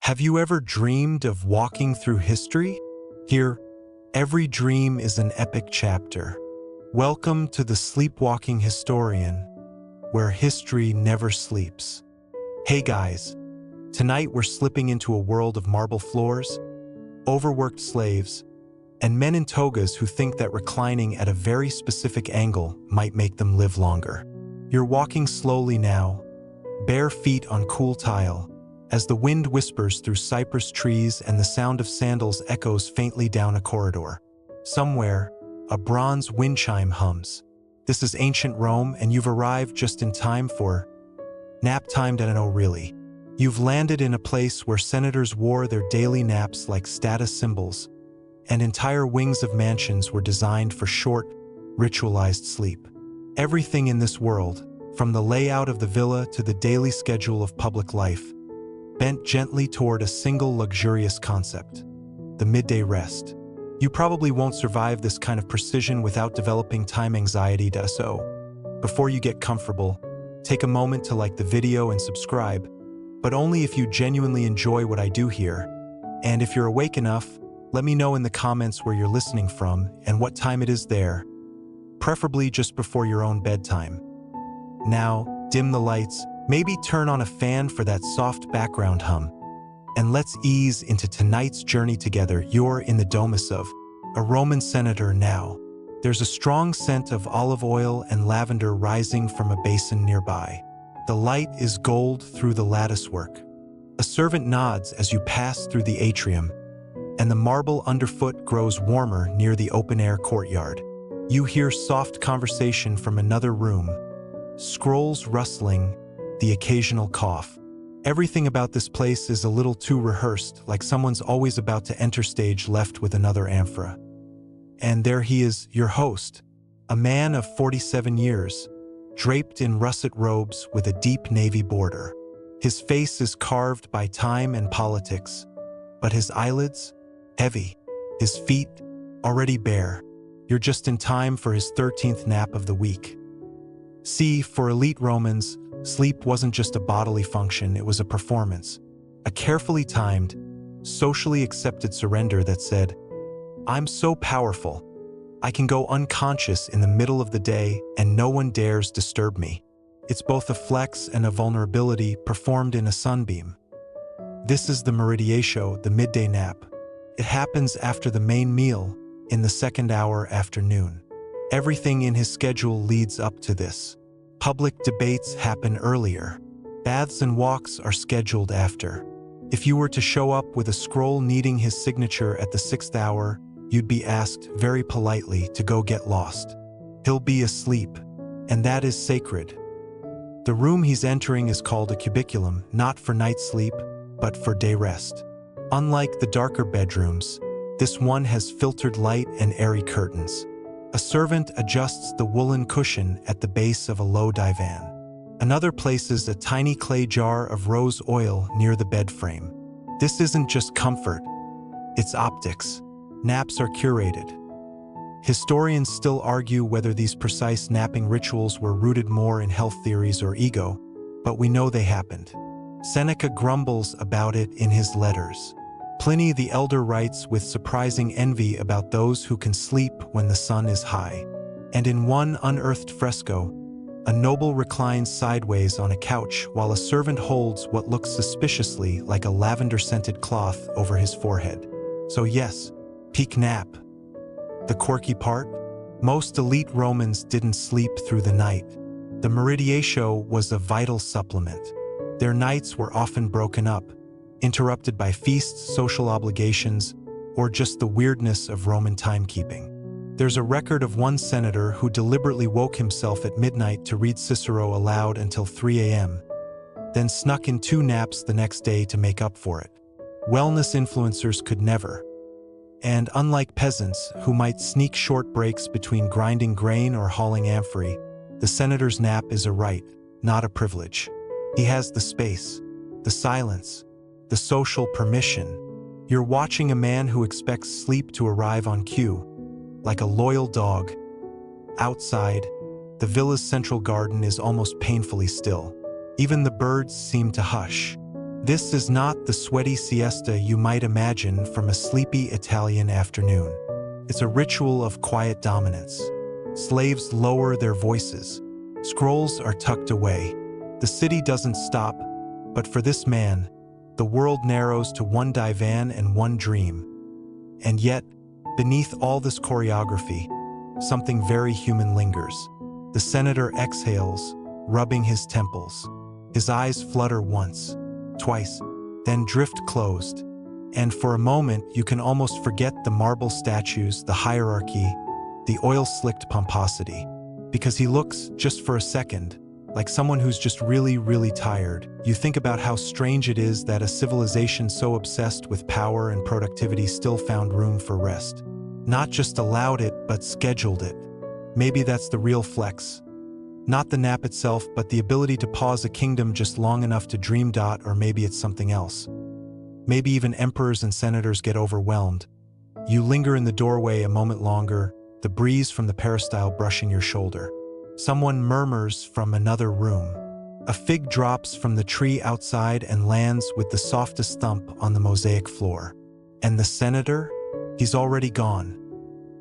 Have you ever dreamed of walking through history? Here, every dream is an epic chapter. Welcome to the Sleepwalking Historian, where history never sleeps. Hey guys, tonight we're slipping into a world of marble floors, overworked slaves, and men in togas who think that reclining at a very specific angle might make them live longer. You're walking slowly now, bare feet on cool tile, as the wind whispers through cypress trees and the sound of sandals echoes faintly down a corridor. Somewhere, a bronze wind chime hums. This is ancient Rome, and you've arrived just in time for nap time. I don't know really. You've landed in a place where senators wore their daily naps like status symbols, and entire wings of mansions were designed for short, ritualized sleep. Everything in this world, from the layout of the villa to the daily schedule of public life, bent gently toward a single luxurious concept: the midday rest. You probably won't survive this kind of precision without developing time anxiety. So, before you get comfortable, take a moment to like the video and subscribe, but only if you genuinely enjoy what I do here. And if you're awake enough, let me know in the comments where you're listening from and what time it is there, preferably just before your own bedtime. Now, dim the lights, maybe turn on a fan for that soft background hum, and let's ease into tonight's journey together. You're in the domus of a Roman senator now. There's a strong scent of olive oil and lavender rising from a basin nearby. The light is gold through the latticework. A servant nods as you pass through the atrium, and the marble underfoot grows warmer near the open-air courtyard. You hear soft conversation from another room, scrolls rustling, the occasional cough. Everything about this place is a little too rehearsed, like someone's always about to enter stage left with another amphora. And there he is, your host, a man of 47 years, draped in russet robes with a deep navy border. His face is carved by time and politics, but his eyelids, heavy, his feet, already bare. You're just in time for his 13th nap of the week. See, for elite Romans, sleep wasn't just a bodily function, it was a performance. A carefully timed, socially accepted surrender that said, "I'm so powerful, I can go unconscious in the middle of the day and no one dares disturb me." It's both a flex and a vulnerability performed in a sunbeam. This is the Narration, the midday nap. It happens after the main meal, in the second hour after noon. Everything in his schedule leads up to this. Public debates happen earlier. Baths and walks are scheduled after. If you were to show up with a scroll needing his signature at the 6th hour, you'd be asked very politely to go get lost. He'll be asleep, and that is sacred. The room he's entering is called a cubiculum, not for night sleep, but for day rest. Unlike the darker bedrooms, this one has filtered light and airy curtains. A servant adjusts the woolen cushion at the base of a low divan. Another places a tiny clay jar of rose oil near the bed frame. This isn't just comfort, it's optics. Naps are curated. Historians still argue whether these precise napping rituals were rooted more in health theories or ego, but we know they happened. Seneca grumbles about it in his letters. Pliny the Elder writes with surprising envy about those who can sleep when the sun is high. And in one unearthed fresco, a noble reclines sideways on a couch while a servant holds what looks suspiciously like a lavender-scented cloth over his forehead. So yes, peak nap. The quirky part? Most elite Romans didn't sleep through the night. The Narration was a vital supplement. Their nights were often broken up, interrupted by feasts, social obligations, or just the weirdness of Roman timekeeping. There's a record of one senator who deliberately woke himself at midnight to read Cicero aloud until 3 a.m., then snuck in 2 naps the next day to make up for it. Wellness influencers could never. And unlike peasants who might sneak short breaks between grinding grain or hauling amphorae, the senator's nap is a right, not a privilege. He has the space, the silence, the social permission. You're watching a man who expects sleep to arrive on cue, like a loyal dog. Outside, the villa's central garden is almost painfully still. Even the birds seem to hush. This is not the sweaty siesta you might imagine from a sleepy Italian afternoon. It's a ritual of quiet dominance. Slaves lower their voices. Scrolls are tucked away. The city doesn't stop, but for this man, the world narrows to one divan and one dream. And yet, beneath all this choreography, something very human lingers. The senator exhales, rubbing his temples. His eyes flutter once, twice, then drift closed. And for a moment, you can almost forget the marble statues, the hierarchy, the oil-slicked pomposity. Because he looks, just for a second, like someone who's just really, really tired. You think about how strange it is that a civilization so obsessed with power and productivity still found room for rest. Not just allowed it, but scheduled it. Maybe that's the real flex. Not the nap itself, but the ability to pause a kingdom just long enough to dream. Or maybe it's something else. Maybe even emperors and senators get overwhelmed. You linger in the doorway a moment longer, the breeze from the peristyle brushing your shoulder. Someone murmurs from another room. A fig drops from the tree outside and lands with the softest thump on the mosaic floor. And the senator? He's already gone,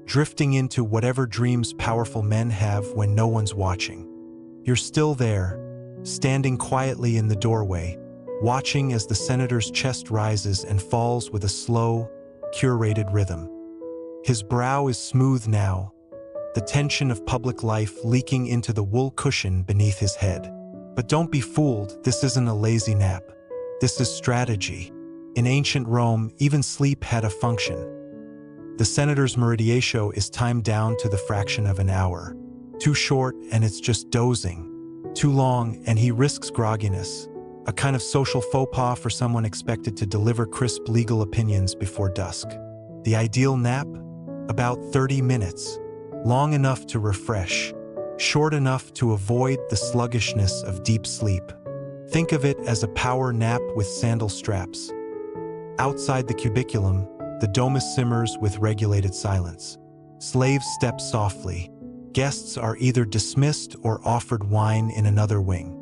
drifting into whatever dreams powerful men have when no one's watching. You're still there, standing quietly in the doorway, watching as the senator's chest rises and falls with a slow, curated rhythm. His brow is smooth now, the tension of public life leaking into the wool cushion beneath his head. But don't be fooled, this isn't a lazy nap. This is strategy. In ancient Rome, even sleep had a function. The senator's meridiatio is timed down to the fraction of an hour. Too short, and it's just dozing. Too long, and he risks grogginess, a kind of social faux pas for someone expected to deliver crisp legal opinions before dusk. The ideal nap? About 30 minutes. Long enough to refresh, short enough to avoid the sluggishness of deep sleep. Think of it as a power nap with sandal straps. Outside the cubiculum, the domus simmers with regulated silence. Slaves step softly. Guests are either dismissed or offered wine in another wing.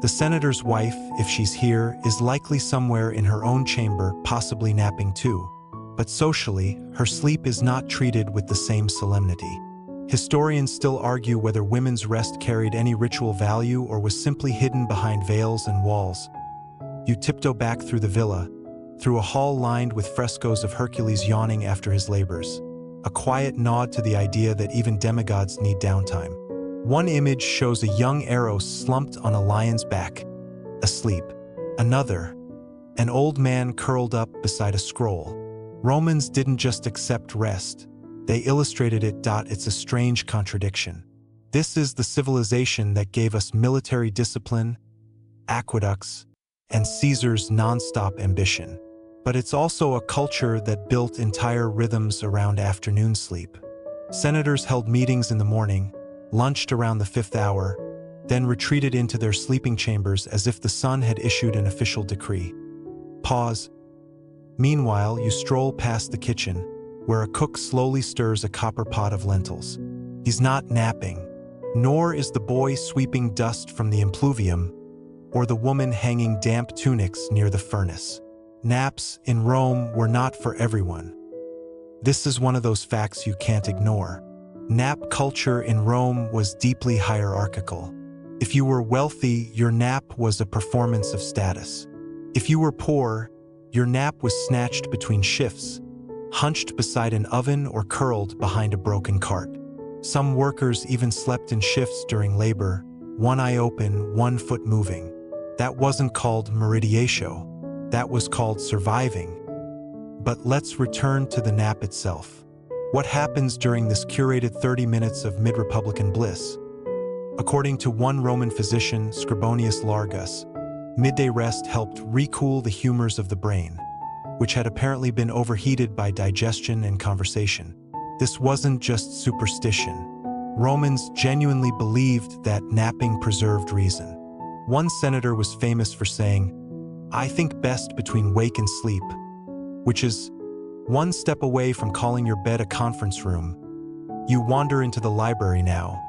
The senator's wife, if she's here, is likely somewhere in her own chamber, possibly napping too. But socially, her sleep is not treated with the same solemnity. Historians still argue whether women's rest carried any ritual value or was simply hidden behind veils and walls. You tiptoe back through the villa, through a hall lined with frescoes of Hercules yawning after his labors. A quiet nod to the idea that even demigods need downtime. One image shows a young Eros slumped on a lion's back, asleep. Another, an old man curled up beside a scroll. Romans didn't just accept rest, they illustrated it. It's a strange contradiction. This is the civilization that gave us military discipline, aqueducts, and Caesar's non-stop ambition. But it's also a culture that built entire rhythms around afternoon sleep. Senators held meetings in the morning, lunched around the 5th hour, then retreated into their sleeping chambers as if the sun had issued an official decree. Pause. Meanwhile, you stroll past the kitchen, where a cook slowly stirs a copper pot of lentils. He's not napping, nor is the boy sweeping dust from the impluvium, or the woman hanging damp tunics near the furnace. Naps in Rome were not for everyone. This is one of those facts you can't ignore. Nap culture in Rome was deeply hierarchical. If you were wealthy, your nap was a performance of status. If you were poor, your nap was snatched between shifts, hunched beside an oven or curled behind a broken cart. Some workers even slept in shifts during labor, one eye open, one foot moving. That wasn't called meridiatio. That was called surviving. But let's return to the nap itself. What happens during this curated 30 minutes of mid-republican bliss? According to one Roman physician, Scribonius Largus, midday rest helped recool the humors of the brain, which had apparently been overheated by digestion and conversation. This wasn't just superstition. Romans genuinely believed that napping preserved reason. One senator was famous for saying, "I think best between wake and sleep," which is one step away from calling your bed a conference room. You wander into the library now.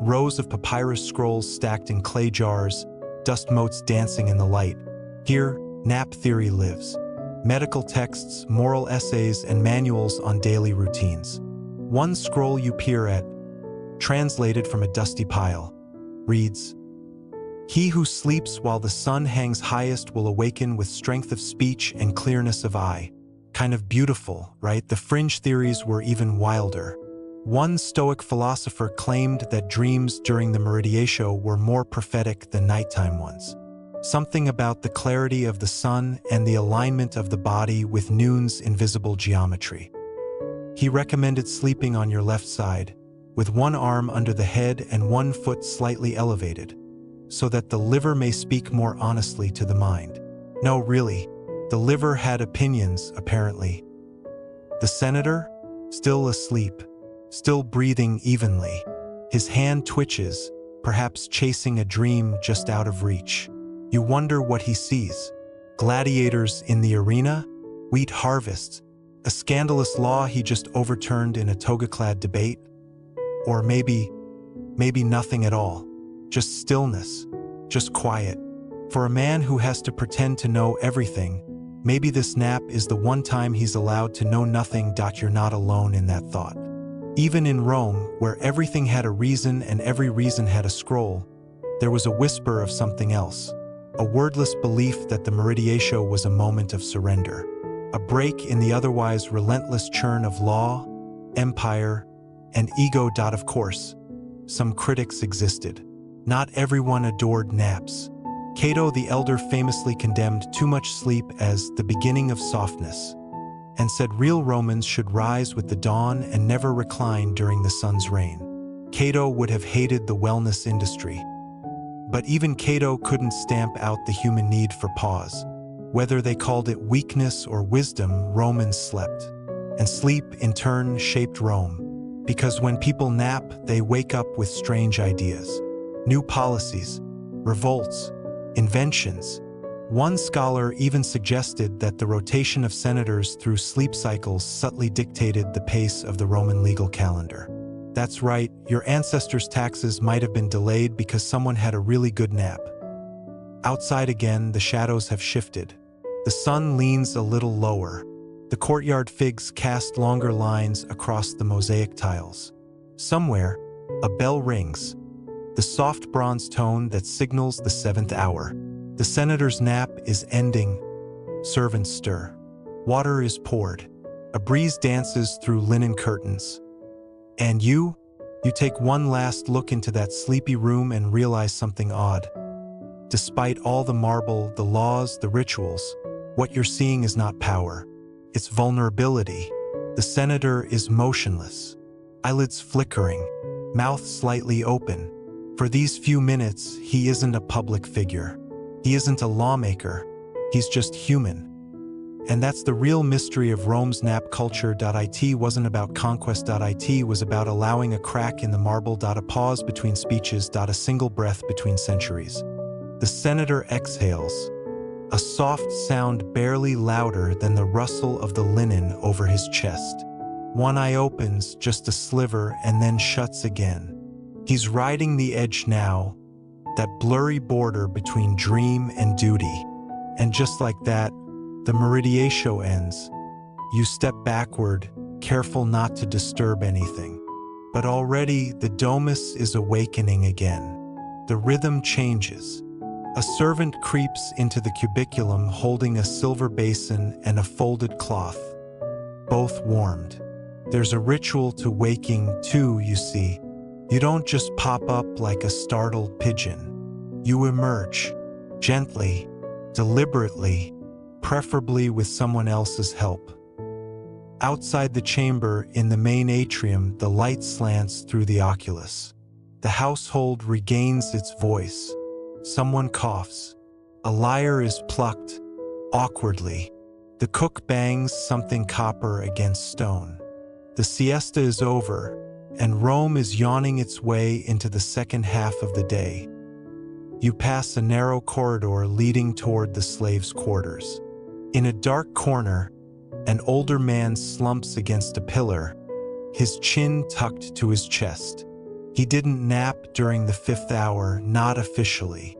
Rows of papyrus scrolls stacked in clay jars, dust motes dancing in the light. Here, nap theory lives. Medical texts, moral essays, and manuals on daily routines. One scroll you peer at, translated from a dusty pile, reads, "He who sleeps while the sun hangs highest will awaken with strength of speech and clearness of eye." Kind of beautiful, right? The fringe theories were even wilder. One Stoic philosopher claimed that dreams during the meridiatio were more prophetic than nighttime ones. Something about the clarity of the sun and the alignment of the body with noon's invisible geometry. He recommended sleeping on your left side, with one arm under the head and one foot slightly elevated, so that the liver may speak more honestly to the mind. No, really, the liver had opinions, apparently. The senator, still asleep, still breathing evenly. His hand twitches, perhaps chasing a dream just out of reach. You wonder what he sees. Gladiators in the arena? Wheat harvests? A scandalous law he just overturned in a toga-clad debate? Or maybe nothing at all. Just stillness. Just quiet. For a man who has to pretend to know everything, maybe this nap is the one time he's allowed to know nothing. You're not alone in that thought. Even in Rome, where everything had a reason and every reason had a scroll, there was a whisper of something else. A wordless belief that the meridiatio was a moment of surrender. A break in the otherwise relentless churn of law, empire, and ego. Of course, some critics existed. Not everyone adored naps. Cato the Elder famously condemned too much sleep as the beginning of softness, and said real Romans should rise with the dawn and never recline during the sun's reign. Cato would have hated the wellness industry. But even Cato couldn't stamp out the human need for pause. Whether they called it weakness or wisdom, Romans slept. And sleep, in turn, shaped Rome. Because when people nap, they wake up with strange ideas. New policies, revolts, inventions. One scholar even suggested that the rotation of senators through sleep cycles subtly dictated the pace of the Roman legal calendar. That's right, your ancestors' taxes might have been delayed because someone had a really good nap. Outside again, the shadows have shifted. The sun leans a little lower. The courtyard figs cast longer lines across the mosaic tiles. Somewhere, a bell rings, the soft bronze tone that signals the 7th hour. The senator's nap is ending. Servants stir. Water is poured. A breeze dances through linen curtains. And you take one last look into that sleepy room and realize something odd. Despite all the marble, the laws, the rituals, what you're seeing is not power. It's vulnerability. The senator is motionless, eyelids flickering, mouth slightly open. For these few minutes, he isn't a public figure. He isn't a lawmaker. He's just human. And that's the real mystery of Rome's nap culture. It wasn't about conquest. It was about allowing a crack in the marble. A pause between speeches. A single breath between centuries. The senator exhales, a soft sound barely louder than the rustle of the linen over his chest. One eye opens, just a sliver, and then shuts again. He's riding the edge now, that blurry border between dream and duty. And just like that, the meridiatio ends. You step backward, careful not to disturb anything. But already the domus is awakening again. The rhythm changes. A servant creeps into the cubiculum holding a silver basin and a folded cloth, both warmed. There's a ritual to waking too, you see. You don't just pop up like a startled pigeon. You emerge, gently, deliberately, preferably with someone else's help. Outside the chamber, in the main atrium, the light slants through the oculus. The household regains its voice. Someone coughs. A lyre is plucked, awkwardly. The cook bangs something copper against stone. The siesta is over, and Rome is yawning its way into the second half of the day. You pass a narrow corridor leading toward the slaves' quarters. In a dark corner, an older man slumps against a pillar, his chin tucked to his chest. He didn't nap during the 5th hour, not officially.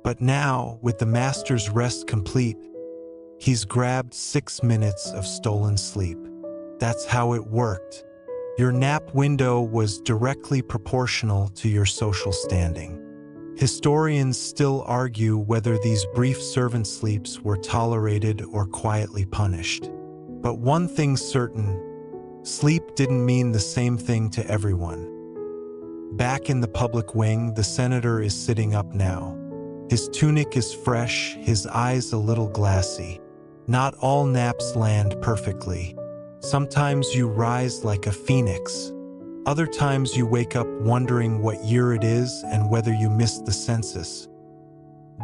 But now, with the master's rest complete, he's grabbed 6 minutes of stolen sleep. That's how it worked. Your nap window was directly proportional to your social standing. Historians still argue whether these brief servant sleeps were tolerated or quietly punished. But one thing's certain, sleep didn't mean the same thing to everyone. Back in the public wing, the senator is sitting up now. His tunic is fresh, his eyes a little glassy. Not all naps land perfectly. Sometimes you rise like a phoenix. Other times you wake up wondering what year it is and whether you missed the census.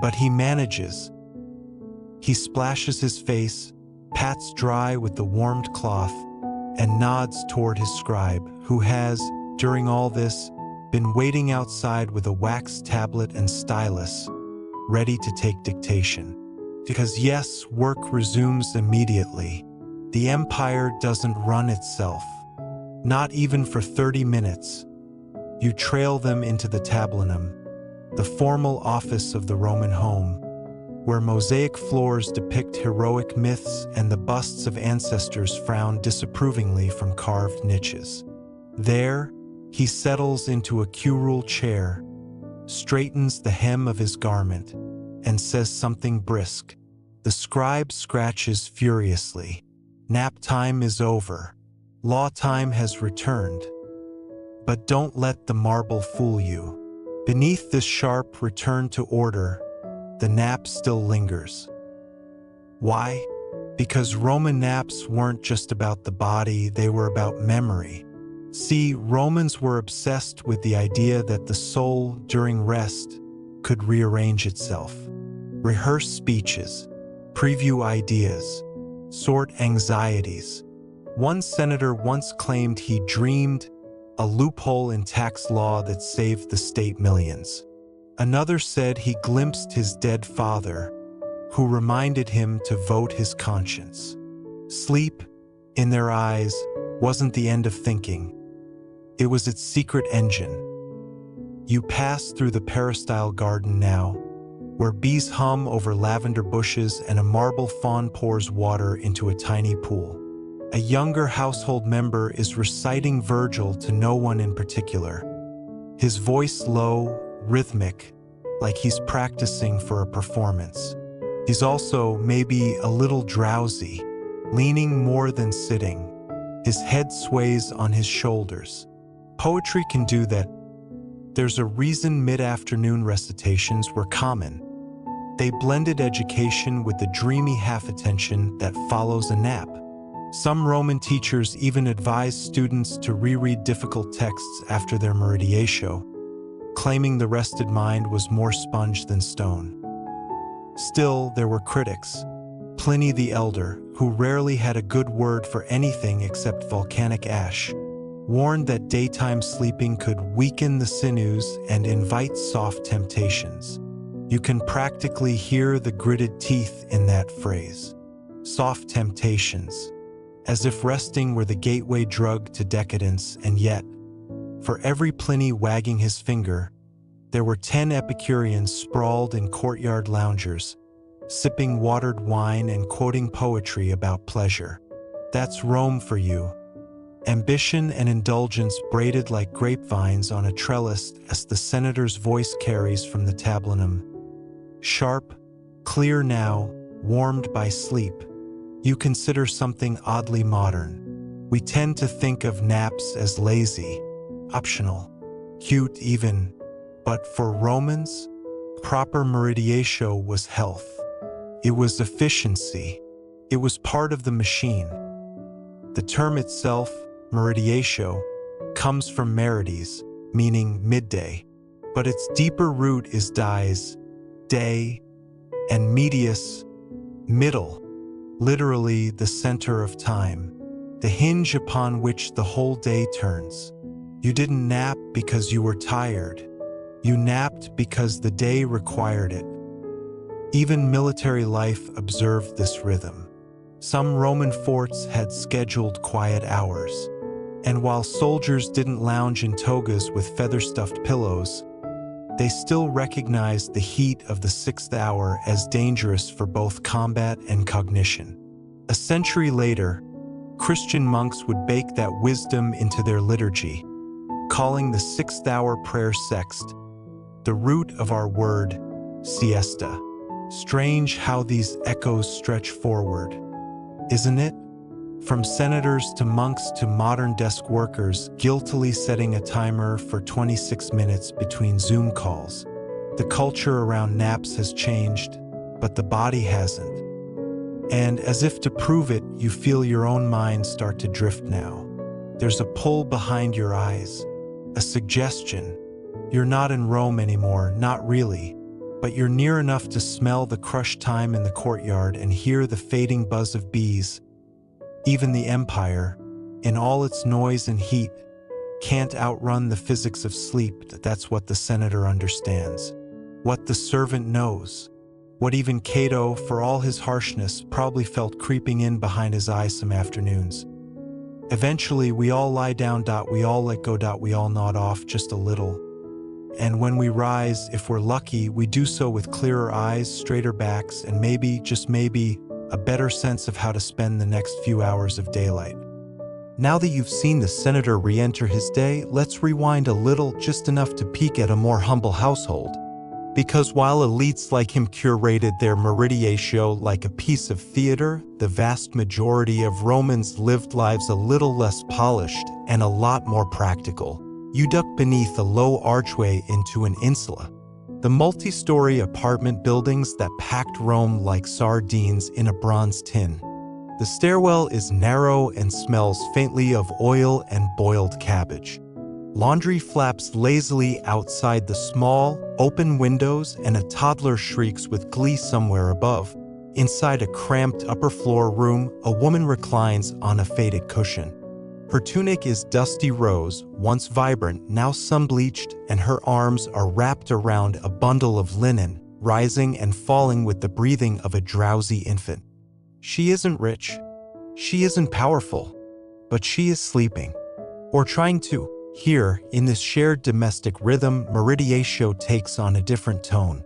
But he manages. He splashes his face, pats dry with the warmed cloth, and nods toward his scribe, who has, during all this, been waiting outside with a wax tablet and stylus, ready to take dictation. Because yes, work resumes immediately. The empire doesn't run itself. Not even for 30 minutes. You trail them into the tablinum, the formal office of the Roman home, where mosaic floors depict heroic myths and the busts of ancestors frown disapprovingly from carved niches. There, he settles into a curule chair, straightens the hem of his garment, and says something brisk. The scribe scratches furiously. Nap time is over. Law time has returned. But don't let the marble fool you. Beneath this sharp return to order, the nap still lingers. Why? Because Roman naps weren't just about the body, they were about memory. See, Romans were obsessed with the idea that the soul, during rest, could rearrange itself. Rehearse speeches, preview ideas, sort anxieties. One senator once claimed he dreamed a loophole in tax law that saved the state millions. Another said he glimpsed his dead father, who reminded him to vote his conscience. Sleep, in their eyes, wasn't the end of thinking. It was its secret engine. You pass through the peristyle garden now, where bees hum over lavender bushes and a marble faun pours water into a tiny pool. A younger household member is reciting Virgil to no one in particular. His voice low, rhythmic, like he's practicing for a performance. He's also maybe a little drowsy, leaning more than sitting. His head sways on his shoulders. Poetry can do that. There's a reason mid-afternoon recitations were common. They blended education with the dreamy half-attention that follows a nap. Some Roman teachers even advised students to reread difficult texts after their meridiatio, claiming the rested mind was more sponge than stone. Still, there were critics. Pliny the Elder, who rarely had a good word for anything except volcanic ash, warned that daytime sleeping could weaken the sinews and invite soft temptations. You can practically hear the gritted teeth in that phrase. Soft temptations. As if resting were the gateway drug to decadence, and yet, for every Pliny wagging his finger, there were 10 Epicureans sprawled in courtyard loungers, sipping watered wine and quoting poetry about pleasure. That's Rome for you. Ambition and indulgence braided like grapevines on a trellis as the senator's voice carries from the tablinum. Sharp, clear now, warmed by sleep. You consider something oddly modern. We tend to think of naps as lazy, optional, cute even, but for Romans, proper meridiatio was health. It was efficiency. It was part of the machine. The term itself, meridiatio, comes from merides, meaning midday, but its deeper root is dies, day, and medius, middle, literally the center of time, the hinge upon which the whole day turns. You didn't nap because you were tired. You napped because the day required it. Even military life observed this rhythm. Some Roman forts had scheduled quiet hours, and while soldiers didn't lounge in togas with feather-stuffed pillows, they still recognized the heat of the 6th hour as dangerous for both combat and cognition. A century later, Christian monks would bake that wisdom into their liturgy, calling the 6th hour prayer sext, the root of our word, siesta. Strange how these echoes stretch forward, isn't it? From senators to monks to modern desk workers guiltily setting a timer for 26 minutes between Zoom calls. The culture around naps has changed, but the body hasn't. And as if to prove it, you feel your own mind start to drift now. There's a pull behind your eyes, a suggestion. You're not in Rome anymore, not really, but you're near enough to smell the crushed thyme in the courtyard and hear the fading buzz of bees. Even the empire, in all its noise and heat, can't outrun the physics of sleep. That's what the senator understands, what the servant knows, what even Cato, for all his harshness, probably felt creeping in behind his eyes some afternoons. Eventually, we all lie down. We all let go. We all nod off just a little. And when we rise, if we're lucky, we do so with clearer eyes, straighter backs, and maybe, just maybe, a better sense of how to spend the next few hours of daylight. Now that you've seen the senator re-enter his day, let's rewind a little, just enough to peek at a more humble household. Because while elites like him curated their meridiatio like a piece of theater, the vast majority of Romans lived lives a little less polished and a lot more practical. You duck beneath a low archway into an insula. The multi-story apartment buildings that packed Rome like sardines in a bronze tin. The stairwell is narrow and smells faintly of oil and boiled cabbage. Laundry flaps lazily outside the small, open windows, and a toddler shrieks with glee somewhere above. Inside a cramped upper-floor room, a woman reclines on a faded cushion. Her tunic is dusty rose, once vibrant, now sun-bleached, and her arms are wrapped around a bundle of linen, rising and falling with the breathing of a drowsy infant. She isn't rich. She isn't powerful. But she is sleeping. Or trying to. Here, in this shared domestic rhythm, meridiatio takes on a different tone.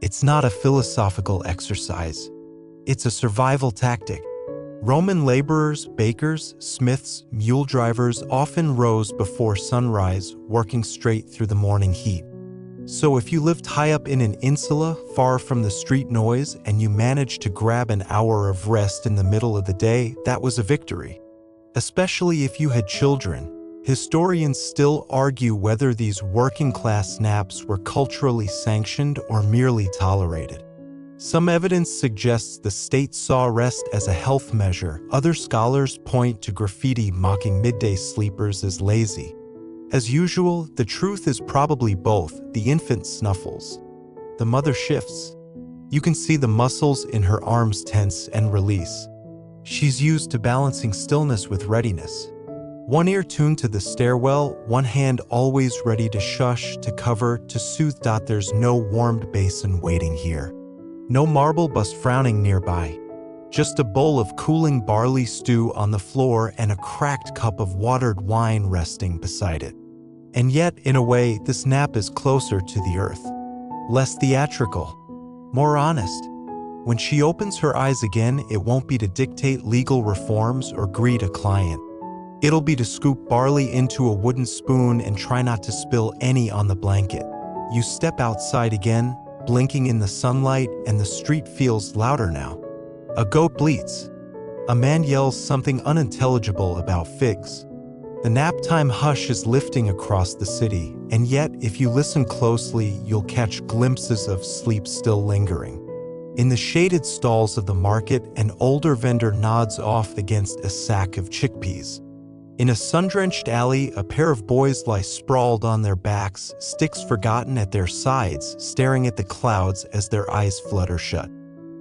It's not a philosophical exercise. It's a survival tactic. Roman laborers, bakers, smiths, mule drivers often rose before sunrise, working straight through the morning heat. So if you lived high up in an insula, far from the street noise, and you managed to grab an hour of rest in the middle of the day, that was a victory. Especially if you had children. Historians still argue whether these working-class naps were culturally sanctioned or merely tolerated. Some evidence suggests the state saw rest as a health measure. Other scholars point to graffiti mocking midday sleepers as lazy. As usual, the truth is probably both. The infant snuffles. The mother shifts. You can see the muscles in her arms tense and release. She's used to balancing stillness with readiness. One ear tuned to the stairwell, one hand always ready to shush, to cover, to soothe. There's no warmed basin waiting here. No marble bust frowning nearby. Just a bowl of cooling barley stew on the floor and a cracked cup of watered wine resting beside it. And yet, in a way, this nap is closer to the earth. Less theatrical. More honest. When she opens her eyes again, it won't be to dictate legal reforms or greet a client. It'll be to scoop barley into a wooden spoon and try not to spill any on the blanket. You step outside again, blinking in the sunlight, and the street feels louder now. A goat bleats. A man yells something unintelligible about figs. The nap-time hush is lifting across the city, and yet, if you listen closely, you'll catch glimpses of sleep still lingering. In the shaded stalls of the market, an older vendor nods off against a sack of chickpeas. In a sun-drenched alley, a pair of boys lie sprawled on their backs, sticks forgotten at their sides, staring at the clouds as their eyes flutter shut.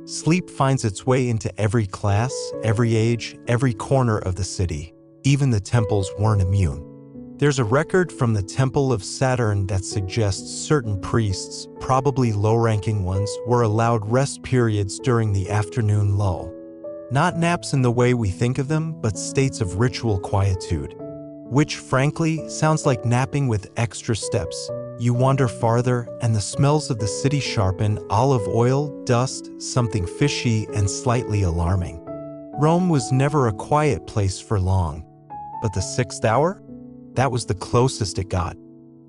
Sleep finds its way into every class, every age, every corner of the city. Even the temples weren't immune. There's a record from the Temple of Saturn that suggests certain priests, probably low-ranking ones, were allowed rest periods during the afternoon lull. Not naps in the way we think of them, but states of ritual quietude. Which, frankly, sounds like napping with extra steps. You wander farther, and the smells of the city sharpen: olive oil, dust, something fishy and slightly alarming. Rome was never a quiet place for long. But the sixth hour? That was the closest it got.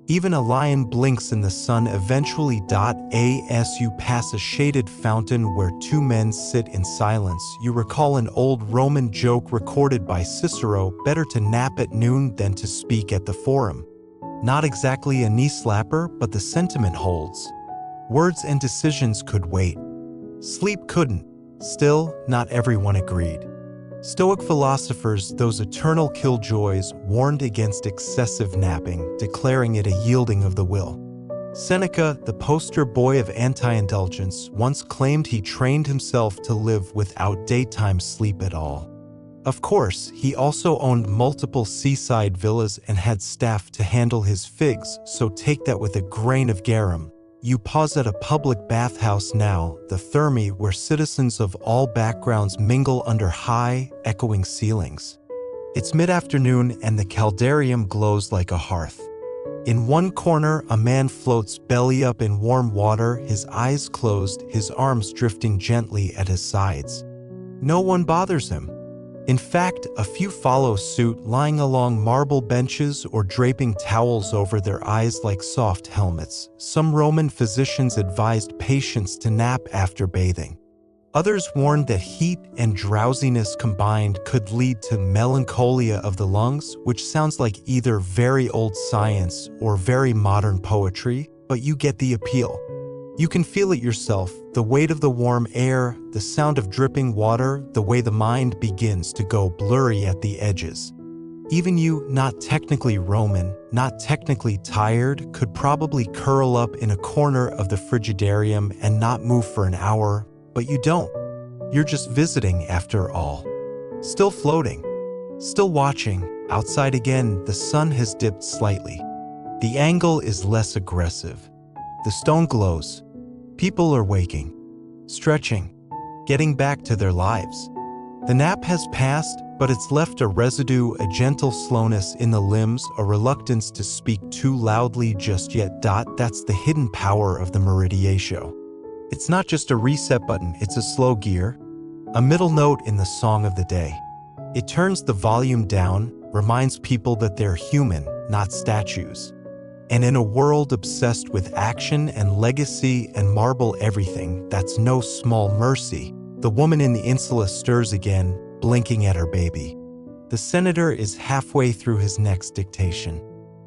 Even a lion blinks in the sun eventually. As you pass a shaded fountain where two men sit in silence, you recall an old Roman joke recorded by Cicero: better to nap at noon than to speak at the forum. Not exactly a knee slapper, but the sentiment holds. Words and decisions could wait. Sleep couldn't. Still, not everyone agreed. Stoic philosophers, those eternal killjoys, warned against excessive napping, declaring it a yielding of the will. Seneca, the poster boy of anti-indulgence, once claimed he trained himself to live without daytime sleep at all. Of course, he also owned multiple seaside villas and had staff to handle his figs, so take that with a grain of garum. You pause at a public bathhouse now, the thermae, where citizens of all backgrounds mingle under high, echoing ceilings. It's mid-afternoon and the caldarium glows like a hearth. In one corner, a man floats belly up in warm water, his eyes closed, his arms drifting gently at his sides. No one bothers him. In fact, a few follow suit, lying along marble benches or draping towels over their eyes like soft helmets. Some Roman physicians advised patients to nap after bathing. Others warned that heat and drowsiness combined could lead to melancholia of the lungs, which sounds like either very old science or very modern poetry, but you get the appeal. You can feel it yourself, the weight of the warm air, the sound of dripping water, the way the mind begins to go blurry at the edges. Even you, not technically Roman, not technically tired, could probably curl up in a corner of the frigidarium and not move for an hour, but you don't. You're just visiting after all. Still floating. Still watching. Outside again, the sun has dipped slightly. The angle is less aggressive. The stone glows. People are waking, stretching, getting back to their lives. The nap has passed, but it's left a residue, a gentle slowness in the limbs, a reluctance to speak too loudly just yet. That's the hidden power of the Meridiatio. It's not just a reset button, it's a slow gear, a middle note in the song of the day. It turns the volume down, reminds people that they're human, not statues. And in a world obsessed with action and legacy and marble everything, that's no small mercy. The woman in the insula stirs again, blinking at her baby. The senator is halfway through his next dictation.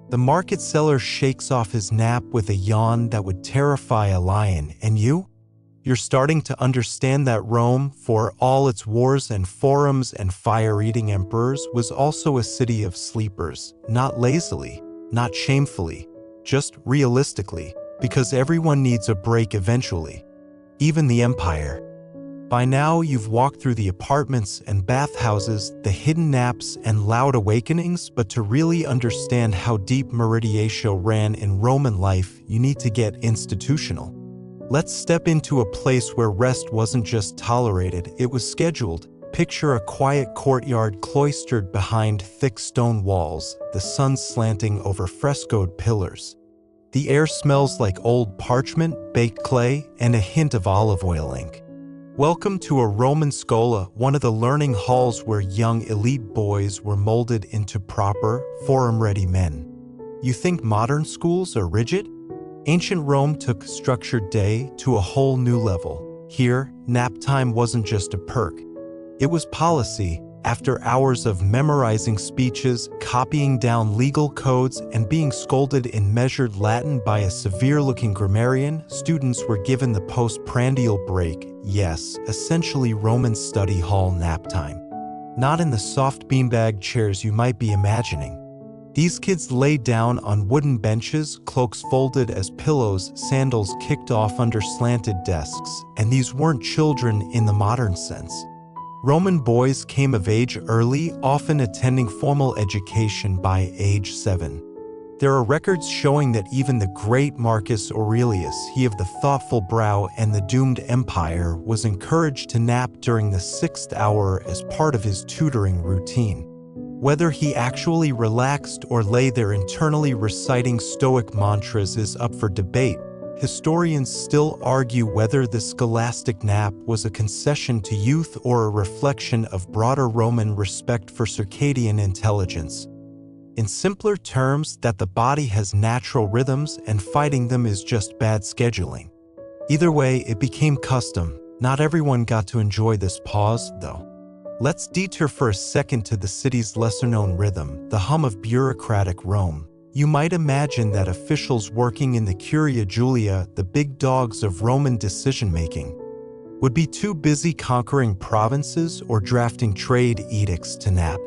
The market seller shakes off his nap with a yawn that would terrify a lion. And you? You're starting to understand that Rome, for all its wars and forums and fire-eating emperors, was also a city of sleepers, not lazily, not shamefully, just realistically, because everyone needs a break eventually. Even the empire. By now, you've walked through the apartments and bathhouses, the hidden naps and loud awakenings, but to really understand how deep Meridiatio ran in Roman life, you need to get institutional. Let's step into a place where rest wasn't just tolerated, it was scheduled. Picture a quiet courtyard cloistered behind thick stone walls, the sun slanting over frescoed pillars. The air smells like old parchment, baked clay, and a hint of olive oil ink. Welcome to a Roman schola, one of the learning halls where young elite boys were molded into proper, forum-ready men. You think modern schools are rigid? Ancient Rome took structured day to a whole new level. Here, nap time wasn't just a perk. It was policy. After hours of memorizing speeches, copying down legal codes, and being scolded in measured Latin by a severe-looking grammarian, students were given the postprandial break. Yes, essentially Roman study hall nap time. Not in the soft beanbag chairs you might be imagining. These kids lay down on wooden benches, cloaks folded as pillows, sandals kicked off under slanted desks, and these weren't children in the modern sense. Roman boys came of age early, often attending formal education by age 7. There are records showing that even the great Marcus Aurelius, he of the thoughtful brow and the doomed empire, was encouraged to nap during the 6th hour as part of his tutoring routine. Whether he actually relaxed or lay there internally reciting Stoic mantras is up for debate. Historians still argue whether the scholastic nap was a concession to youth or a reflection of broader Roman respect for circadian intelligence. In simpler terms, that the body has natural rhythms and fighting them is just bad scheduling. Either way, it became custom. Not everyone got to enjoy this pause, though. Let's detour for a second to the city's lesser-known rhythm, the hum of bureaucratic Rome. You might imagine that officials working in the Curia Julia, the big dogs of Roman decision-making, would be too busy conquering provinces or drafting trade edicts to nap.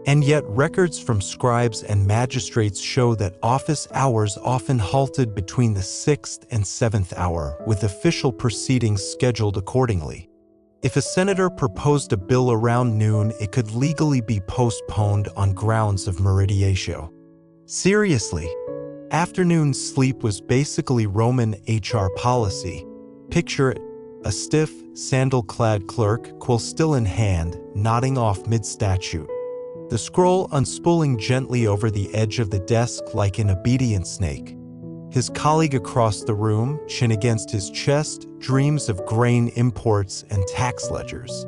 And yet records from scribes and magistrates show that office hours often halted between the 6th and 7th hour, with official proceedings scheduled accordingly. If a senator proposed a bill around noon, it could legally be postponed on grounds of meridiatio. Seriously, afternoon sleep was basically Roman HR policy. Picture it, a stiff, sandal-clad clerk, quill still in hand, nodding off mid-statute. The scroll unspooling gently over the edge of the desk like an obedient snake. His colleague across the room, chin against his chest, dreams of grain imports and tax ledgers.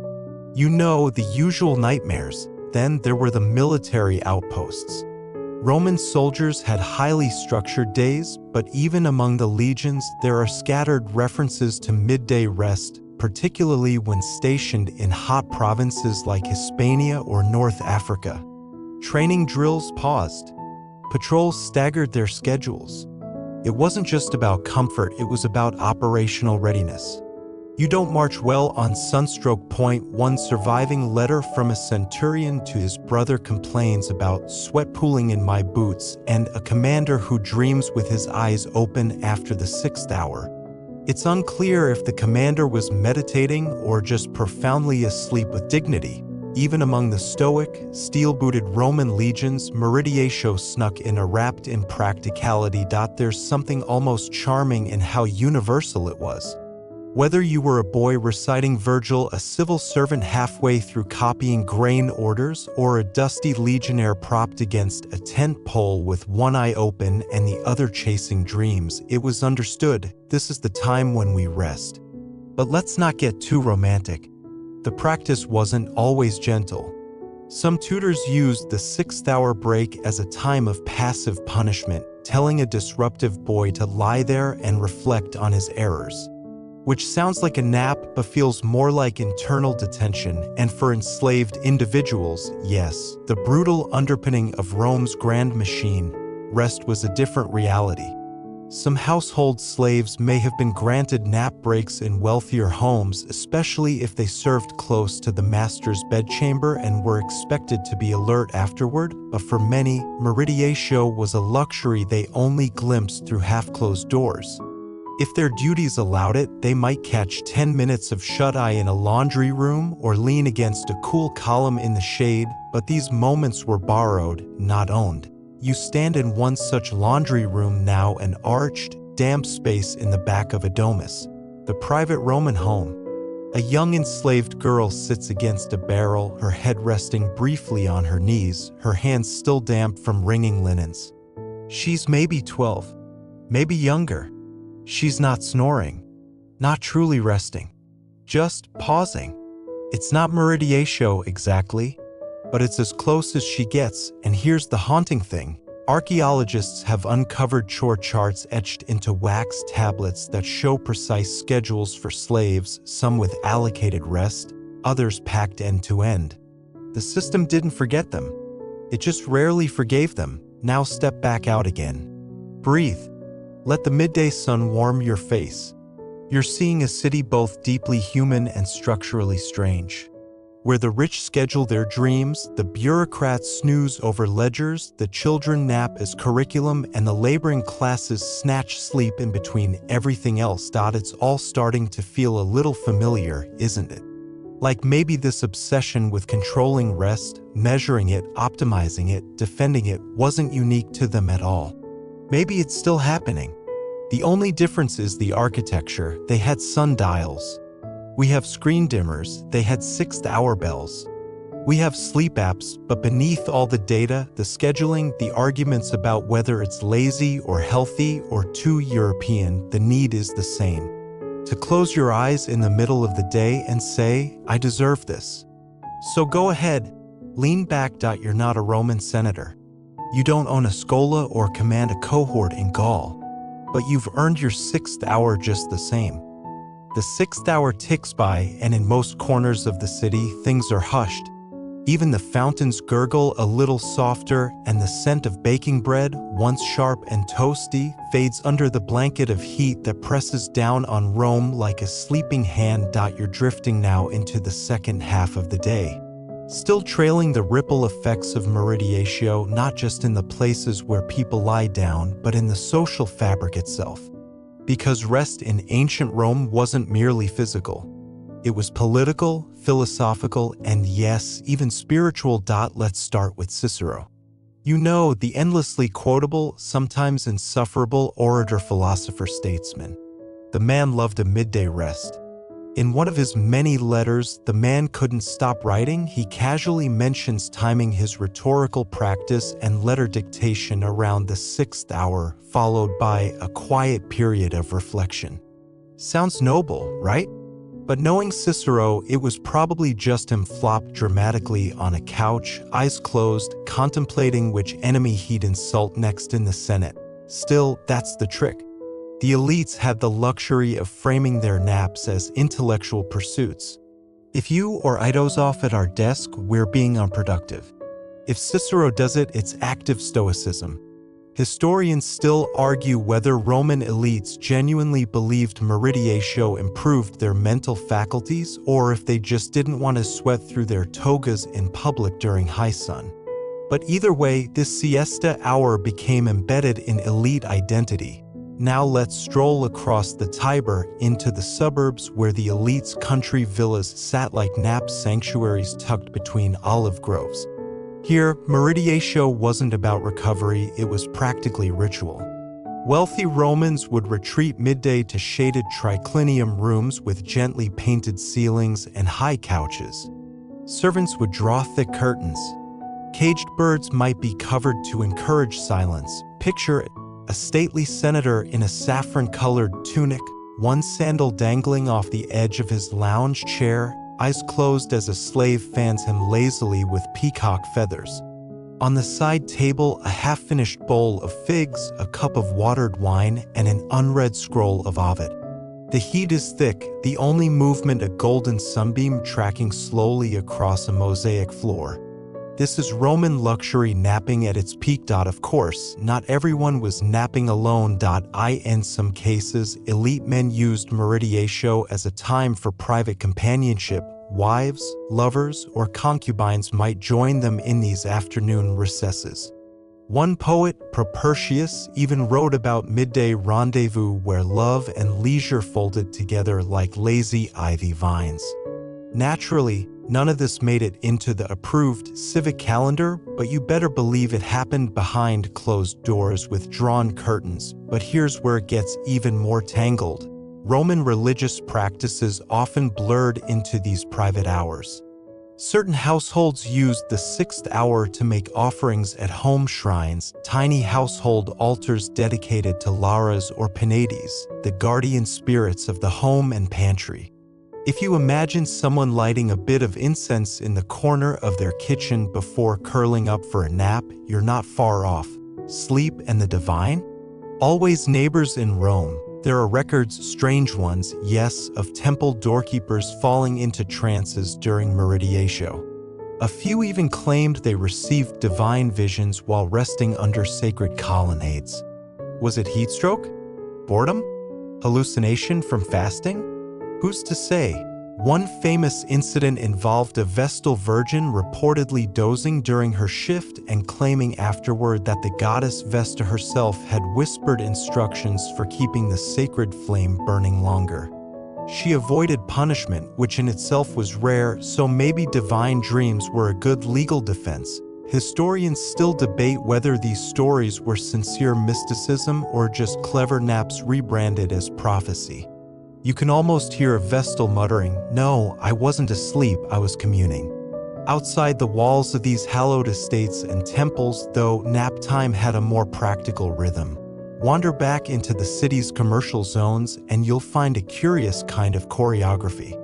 You know, the usual nightmares. Then there were the military outposts. Roman soldiers had highly structured days, but even among the legions, there are scattered references to midday rest, particularly when stationed in hot provinces like Hispania or North Africa. Training drills paused. Patrols staggered their schedules. It wasn't just about comfort, it was about operational readiness. You don't march well on sunstroke point. One surviving letter from a centurion to his brother complains about sweat pooling in my boots, and a commander who dreams with his eyes open after the 6th hour. It's unclear if the commander was meditating or just profoundly asleep with dignity. Even among the stoic, steel-booted Roman legions, meridiatio snuck in, wrapped in practicality. There's something almost charming in how universal it was. Whether you were a boy reciting Virgil, a civil servant halfway through copying grain orders, or a dusty legionnaire propped against a tent pole with one eye open and the other chasing dreams, it was understood, this is the time when we rest. But let's not get too romantic. The practice wasn't always gentle. Some tutors used the 6th-hour break as a time of passive punishment, telling a disruptive boy to lie there and reflect on his errors. Which sounds like a nap but feels more like internal detention, and for enslaved individuals, yes, the brutal underpinning of Rome's grand machine, rest was a different reality. Some household slaves may have been granted nap breaks in wealthier homes, especially if they served close to the master's bedchamber and were expected to be alert afterward, but for many, meridiatio was a luxury they only glimpsed through half-closed doors. If their duties allowed it, they might catch 10 minutes of shut-eye in a laundry room or lean against a cool column in the shade, but these moments were borrowed, not owned. You stand in one such laundry room now, an arched, damp space in the back of a domus, the private Roman home. A young enslaved girl sits against a barrel, her head resting briefly on her knees, her hands still damp from wringing linens. She's maybe 12, maybe younger. She's not snoring, not truly resting, just pausing. It's not meridiatio exactly, but it's as close as she gets. And here's the haunting thing. Archaeologists have uncovered chore charts etched into wax tablets that show precise schedules for slaves, some with allocated rest, others packed end to end. The system didn't forget them. It just rarely forgave them. Now step back out again. Breathe. Let the midday sun warm your face. You're seeing a city both deeply human and structurally strange, where the rich schedule their dreams, the bureaucrats snooze over ledgers, the children nap as curriculum, and the laboring classes snatch sleep in between everything else. It's all starting to feel a little familiar, isn't it? Like maybe this obsession with controlling rest, measuring it, optimizing it, defending it, wasn't unique to them at all. Maybe it's still happening. The only difference is the architecture. They had sundials. We have screen dimmers. They had 6th-hour bells. We have sleep apps, but beneath all the data, the scheduling, the arguments about whether it's lazy or healthy or too European, the need is the same. To close your eyes in the middle of the day and say, I deserve this. So go ahead, lean back. You're not a Roman senator. You don't own a schola or command a cohort in Gaul, but you've earned your 6th hour just the same. The 6th hour ticks by, and in most corners of the city, things are hushed. Even the fountains gurgle a little softer, and the scent of baking bread, once sharp and toasty, fades under the blanket of heat that presses down on Rome like a sleeping hand. You're drifting now into the second half of the day, still trailing the ripple effects of Meridiatio, not just in the places where people lie down, but in the social fabric itself. Because rest in ancient Rome wasn't merely physical. It was political, philosophical, and yes, even spiritual. Let's start with Cicero. You know, the endlessly quotable, sometimes insufferable orator, philosopher, statesman. The man loved a midday rest. In one of his many letters, the man couldn't stop writing. He casually mentions timing his rhetorical practice and letter dictation around the 6th hour, followed by a quiet period of reflection. Sounds noble, right? But knowing Cicero, it was probably just him flopped dramatically on a couch, eyes closed, contemplating which enemy he'd insult next in the Senate. Still, that's the trick. The elites had the luxury of framing their naps as intellectual pursuits. If you or I doze off at our desk, we're being unproductive. If Cicero does it, it's active stoicism. Historians still argue whether Roman elites genuinely believed Meridiatio improved their mental faculties or if they just didn't want to sweat through their togas in public during high sun. But either way, this siesta hour became embedded in elite identity. Now let's stroll across the Tiber into the suburbs where the elite's country villas sat like nap sanctuaries tucked between olive groves. Here, Meridiatio wasn't about recovery, it was practically ritual. Wealthy Romans would retreat midday to shaded triclinium rooms with gently painted ceilings and high couches. Servants would draw thick curtains. Caged birds might be covered to encourage silence. Picture a stately senator in a saffron-colored tunic, one sandal dangling off the edge of his lounge chair, eyes closed as a slave fans him lazily with peacock feathers. On the side table, a half-finished bowl of figs, a cup of watered wine, and an unread scroll of Ovid. The heat is thick, the only movement a golden sunbeam tracking slowly across a mosaic floor. This is Roman luxury napping at its peak. Of course, not everyone was napping alone. In some cases, elite men used Meridiatio as a time for private companionship. Wives, lovers, or concubines might join them in these afternoon recesses. One poet, Propertius, even wrote about midday rendezvous where love and leisure folded together like lazy ivy vines. Naturally, none of this made it into the approved civic calendar, but you better believe it happened behind closed doors with drawn curtains. But here's where it gets even more tangled. Roman religious practices often blurred into these private hours. Certain households used the 6th hour to make offerings at home shrines, tiny household altars dedicated to Lares or Penates, the guardian spirits of the home and pantry. If you imagine someone lighting a bit of incense in the corner of their kitchen before curling up for a nap, you're not far off. Sleep and the divine? Always neighbors in Rome. There are records, strange ones, yes, of temple doorkeepers falling into trances during Meridiatio. A few even claimed they received divine visions while resting under sacred colonnades. Was it heatstroke? Boredom? Hallucination from fasting? Who's to say? One famous incident involved a Vestal virgin reportedly dozing during her shift and claiming afterward that the goddess Vesta herself had whispered instructions for keeping the sacred flame burning longer. She avoided punishment, which in itself was rare, so maybe divine dreams were a good legal defense. Historians still debate whether these stories were sincere mysticism or just clever naps rebranded as prophecy. You can almost hear a Vestal muttering, "No, I wasn't asleep, I was communing. Outside the walls of these hallowed estates and temples, though, nap time had a more practical rhythm. Wander back into the city's commercial zones and you'll find a curious kind of choreography.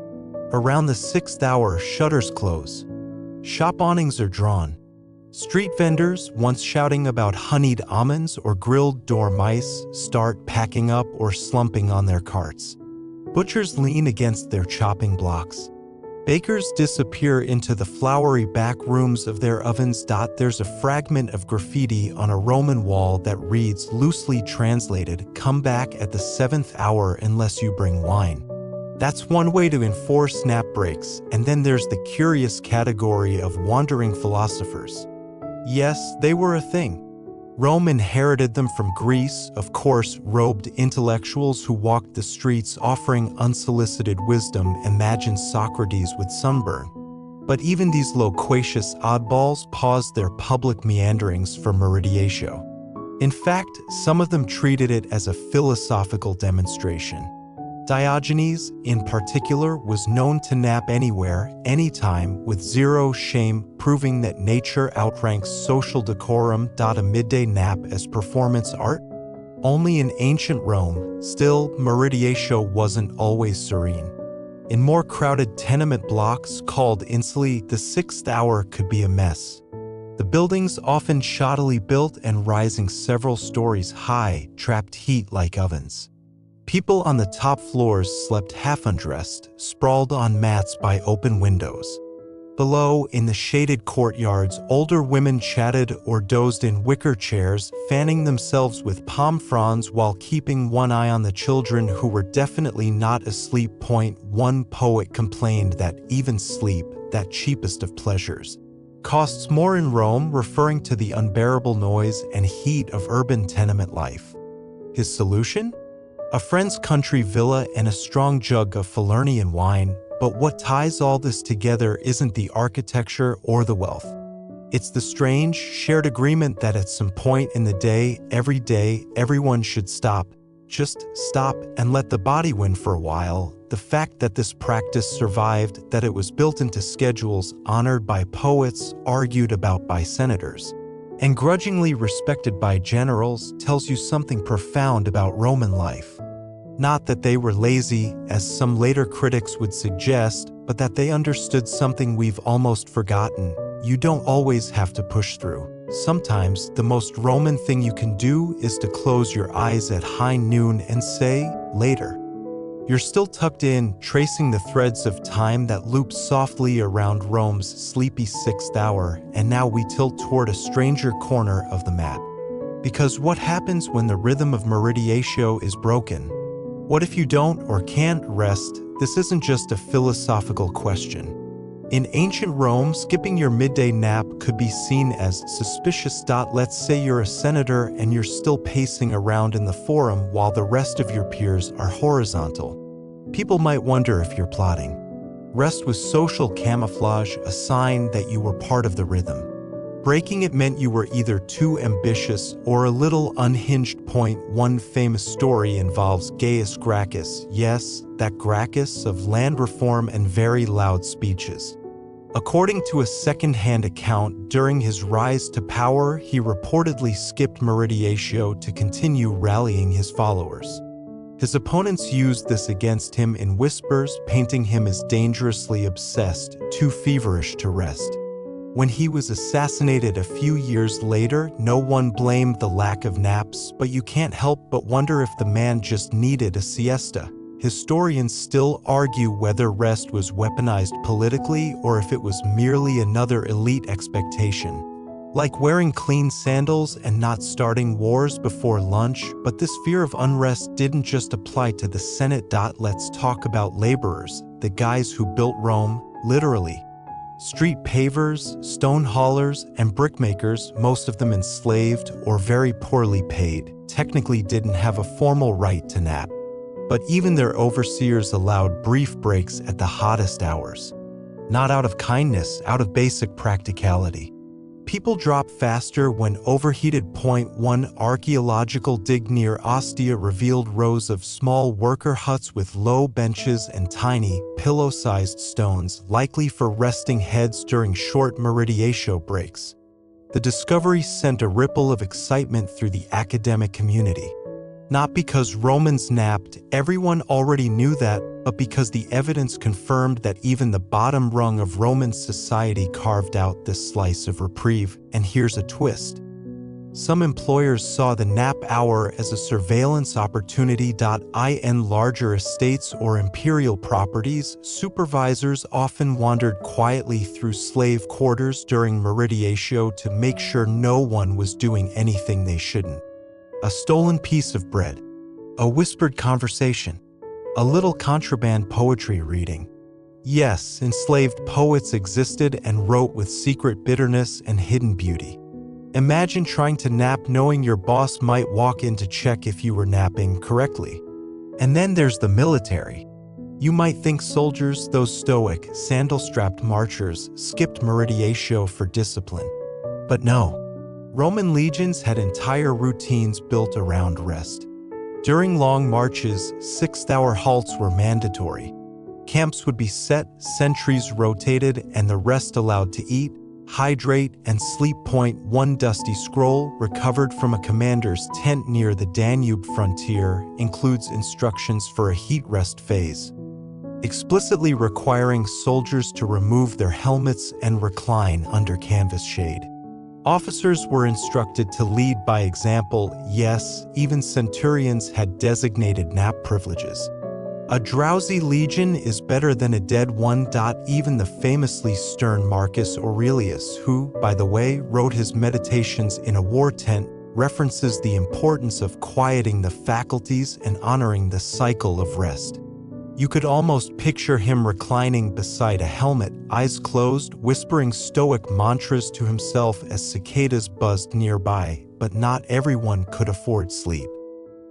Around the 6th hour, shutters close. Shop awnings are drawn. Street vendors, once shouting about honeyed almonds or grilled dormice, start packing up or slumping on their carts. Butchers lean against their chopping blocks. Bakers disappear into the flowery back rooms of their ovens. There's a fragment of graffiti on a Roman wall that reads, loosely translated, "Come back at the 7th hour unless you bring wine." That's one way to enforce nap breaks, and then there's the curious category of wandering philosophers. Yes, they were a thing. Rome inherited them from Greece, of course, robed intellectuals who walked the streets offering unsolicited wisdom. Imagine Socrates with sunburn. But even these loquacious oddballs paused their public meanderings for meridiatio. In fact, some of them treated it as a philosophical demonstration. Diogenes, in particular, was known to nap anywhere, anytime, with zero shame, proving that nature outranks social decorum. A midday nap as performance art? Only in ancient Rome. Still, meridiatio wasn't always serene. In more crowded tenement blocks, called insulae, the 6th hour could be a mess. The buildings, often shoddily built and rising several stories high, trapped heat like ovens. People on the top floors slept half undressed, sprawled on mats by open windows. Below, in the shaded courtyards, older women chatted or dozed in wicker chairs, fanning themselves with palm fronds while keeping one eye on the children who were definitely not asleep. One poet complained that even sleep, that cheapest of pleasures, costs more in Rome, referring to the unbearable noise and heat of urban tenement life. His solution? A friend's country villa and a strong jug of Falernian wine, but what ties all this together isn't the architecture or the wealth. It's the strange, shared agreement that at some point in the day, every day, everyone should stop. Just stop and let the body win for a while. The fact that this practice survived, that it was built into schedules, honored by poets, argued about by senators, and grudgingly respected by generals, tells you something profound about Roman life. Not that they were lazy, as some later critics would suggest, but that they understood something we've almost forgotten. You don't always have to push through. Sometimes, the most Roman thing you can do is to close your eyes at high noon and say, later. You're still tucked in, tracing the threads of time that loop softly around Rome's sleepy 6th hour, and now we tilt toward a stranger corner of the map. Because what happens when the rhythm of meridiatio is broken? What if you don't or can't rest? This isn't just a philosophical question. In ancient Rome, skipping your midday nap could be seen as suspicious. Let's say you're a senator and you're still pacing around in the forum while the rest of your peers are horizontal. People might wonder if you're plotting. Rest was social camouflage, a sign that you were part of the rhythm. Breaking it meant you were either too ambitious or a little unhinged. One famous story involves Gaius Gracchus, yes, that Gracchus of land reform and very loud speeches. According to a second-hand account, during his rise to power, he reportedly skipped meridiatio to continue rallying his followers. His opponents used this against him in whispers, painting him as dangerously obsessed, too feverish to rest. When he was assassinated a few years later, no one blamed the lack of naps, but you can't help but wonder if the man just needed a siesta. Historians still argue whether rest was weaponized politically or if it was merely another elite expectation. Like wearing clean sandals and not starting wars before lunch, but this fear of unrest didn't just apply to the Senate. Let's talk about laborers, the guys who built Rome, literally. Street pavers, stone haulers, and brickmakers, most of them enslaved or very poorly paid, technically didn't have a formal right to nap. But even their overseers allowed brief breaks at the hottest hours. Not out of kindness, out of basic practicality. People drop faster when overheated. One archaeological dig near Ostia revealed rows of small worker huts with low benches and tiny, pillow-sized stones, likely for resting heads during short meridiatio breaks. The discovery sent a ripple of excitement through the academic community. Not because Romans napped, everyone already knew that, but because the evidence confirmed that even the bottom rung of Roman society carved out this slice of reprieve. And here's a twist. Some employers saw the nap hour as a surveillance opportunity. In larger estates or imperial properties, supervisors often wandered quietly through slave quarters during meridiatio to make sure no one was doing anything they shouldn't. A stolen piece of bread, a whispered conversation, a little contraband poetry reading. Yes, enslaved poets existed and wrote with secret bitterness and hidden beauty. Imagine trying to nap knowing your boss might walk in to check if you were napping correctly. And then there's the military. You might think soldiers, those stoic, sandal-strapped marchers, skipped meridiatio for discipline. But no. Roman legions had entire routines built around rest. During long marches, 6-hour halts were mandatory. Camps would be set, sentries rotated, and the rest allowed to eat, hydrate, and sleep. One dusty scroll, recovered from a commander's tent near the Danube frontier, includes instructions for a heat rest phase, explicitly requiring soldiers to remove their helmets and recline under canvas shade. Officers were instructed to lead by example. Yes, even centurions had designated nap privileges. A drowsy legion is better than a dead one. Even the famously stern Marcus Aurelius, who, by the way, wrote his meditations in a war tent, references the importance of quieting the faculties and honoring the cycle of rest. You could almost picture him reclining beside a helmet, eyes closed, whispering stoic mantras to himself as cicadas buzzed nearby. But not everyone could afford sleep.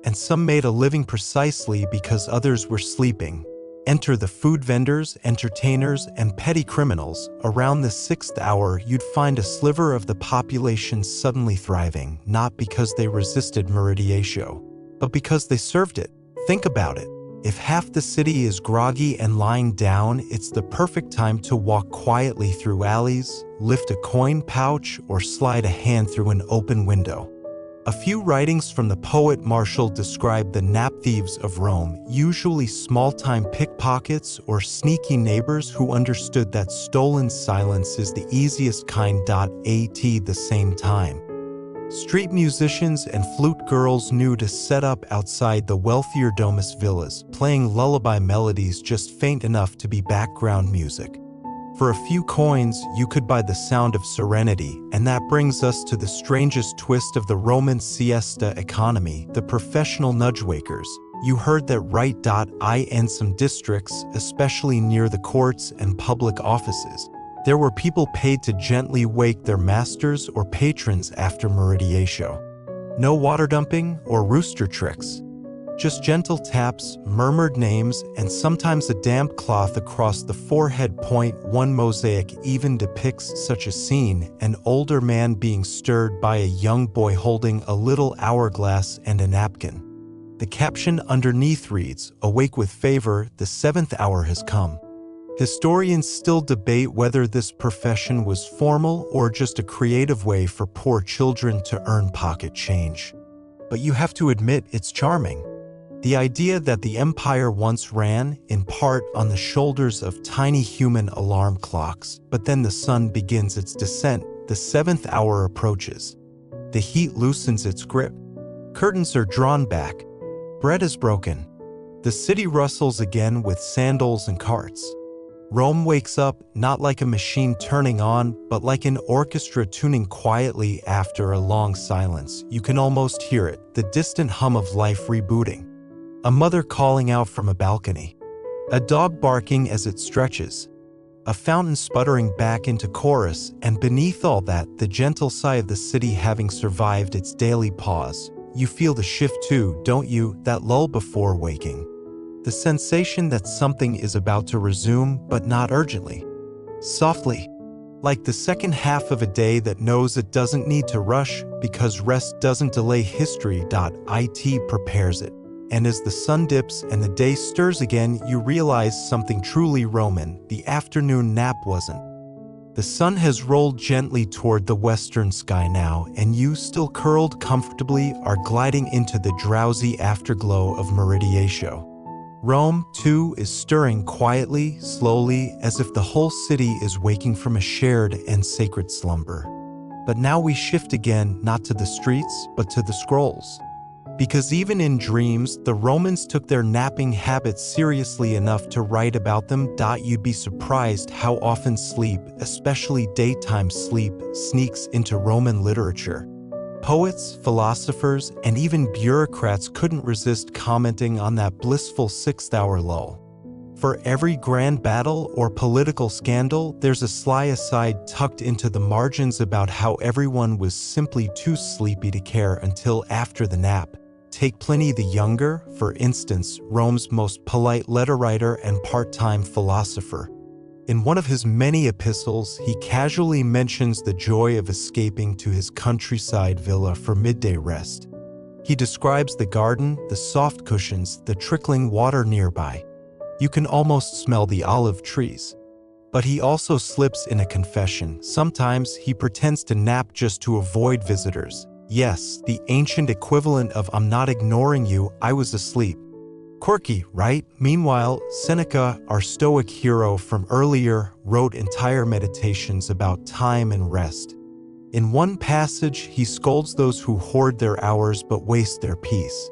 And some made a living precisely because others were sleeping. Enter the food vendors, entertainers, and petty criminals. Around the 6th hour, you'd find a sliver of the population suddenly thriving, not because they resisted meridiatio, but because they served it. Think about it. If half the city is groggy and lying down, it's the perfect time to walk quietly through alleys, lift a coin pouch, or slide a hand through an open window. A few writings from the poet Martial describe the nap thieves of Rome, usually small-time pickpockets or sneaky neighbors who understood that stolen silence is the easiest kind. At the same time, street musicians and flute girls knew to set up outside the wealthier domus villas, playing lullaby melodies just faint enough to be background music. For a few coins, you could buy the sound of serenity, and that brings us to the strangest twist of the Roman siesta economy, the professional nudge-wakers. You heard that right. In some districts, especially near the courts and public offices, there were people paid to gently wake their masters or patrons after meridiatio. No water dumping or rooster tricks. Just gentle taps, murmured names, and sometimes a damp cloth across the forehead. One mosaic even depicts such a scene, an older man being stirred by a young boy holding a little hourglass and a napkin. The caption underneath reads, "Awake with favor, the 7th hour has come." Historians still debate whether this profession was formal or just a creative way for poor children to earn pocket change. But you have to admit it's charming. The idea that the empire once ran, in part, on the shoulders of tiny human alarm clocks, but then the sun begins its descent, the 7th hour approaches. The heat loosens its grip. Curtains are drawn back. Bread is broken. The city rustles again with sandals and carts. Rome wakes up, not like a machine turning on, but like an orchestra tuning quietly after a long silence. You can almost hear it, the distant hum of life rebooting. A mother calling out from a balcony. A dog barking as it stretches. A fountain sputtering back into chorus, and beneath all that, the gentle sigh of the city having survived its daily pause. You feel the shift too, don't you, that lull before waking? The sensation that something is about to resume, but not urgently. Softly. like the second half of a day that knows it doesn't need to rush because rest doesn't delay history. It prepares it. And as the sun dips and the day stirs again, you realize something truly Roman: the afternoon nap wasn't. The sun has rolled gently toward the western sky now, and you, still curled comfortably, are gliding into the drowsy afterglow of Meridiatio. Rome, too, is stirring quietly, slowly, as if the whole city is waking from a shared and sacred slumber. But now we shift again, not to the streets, but to the scrolls. Because even in dreams, the Romans took their napping habits seriously enough to write about them. You'd be surprised how often sleep, especially daytime sleep, sneaks into Roman literature. Poets, philosophers, and even bureaucrats couldn't resist commenting on that blissful sixth-hour lull. For every grand battle or political scandal, there's a sly aside tucked into the margins about how everyone was simply too sleepy to care until after the nap. Take Pliny the Younger, for instance, Rome's most polite letter writer and part-time philosopher. In one of his many epistles, he casually mentions the joy of escaping to his countryside villa for midday rest. He describes the garden, the soft cushions, the trickling water nearby. You can almost smell the olive trees. But he also slips in a confession. Sometimes he pretends to nap just to avoid visitors. Yes, the ancient equivalent of "I'm not ignoring you, I was asleep." Quirky, right? Meanwhile, Seneca, our Stoic hero from earlier, wrote entire meditations about time and rest. In one passage, he scolds those who hoard their hours but waste their peace.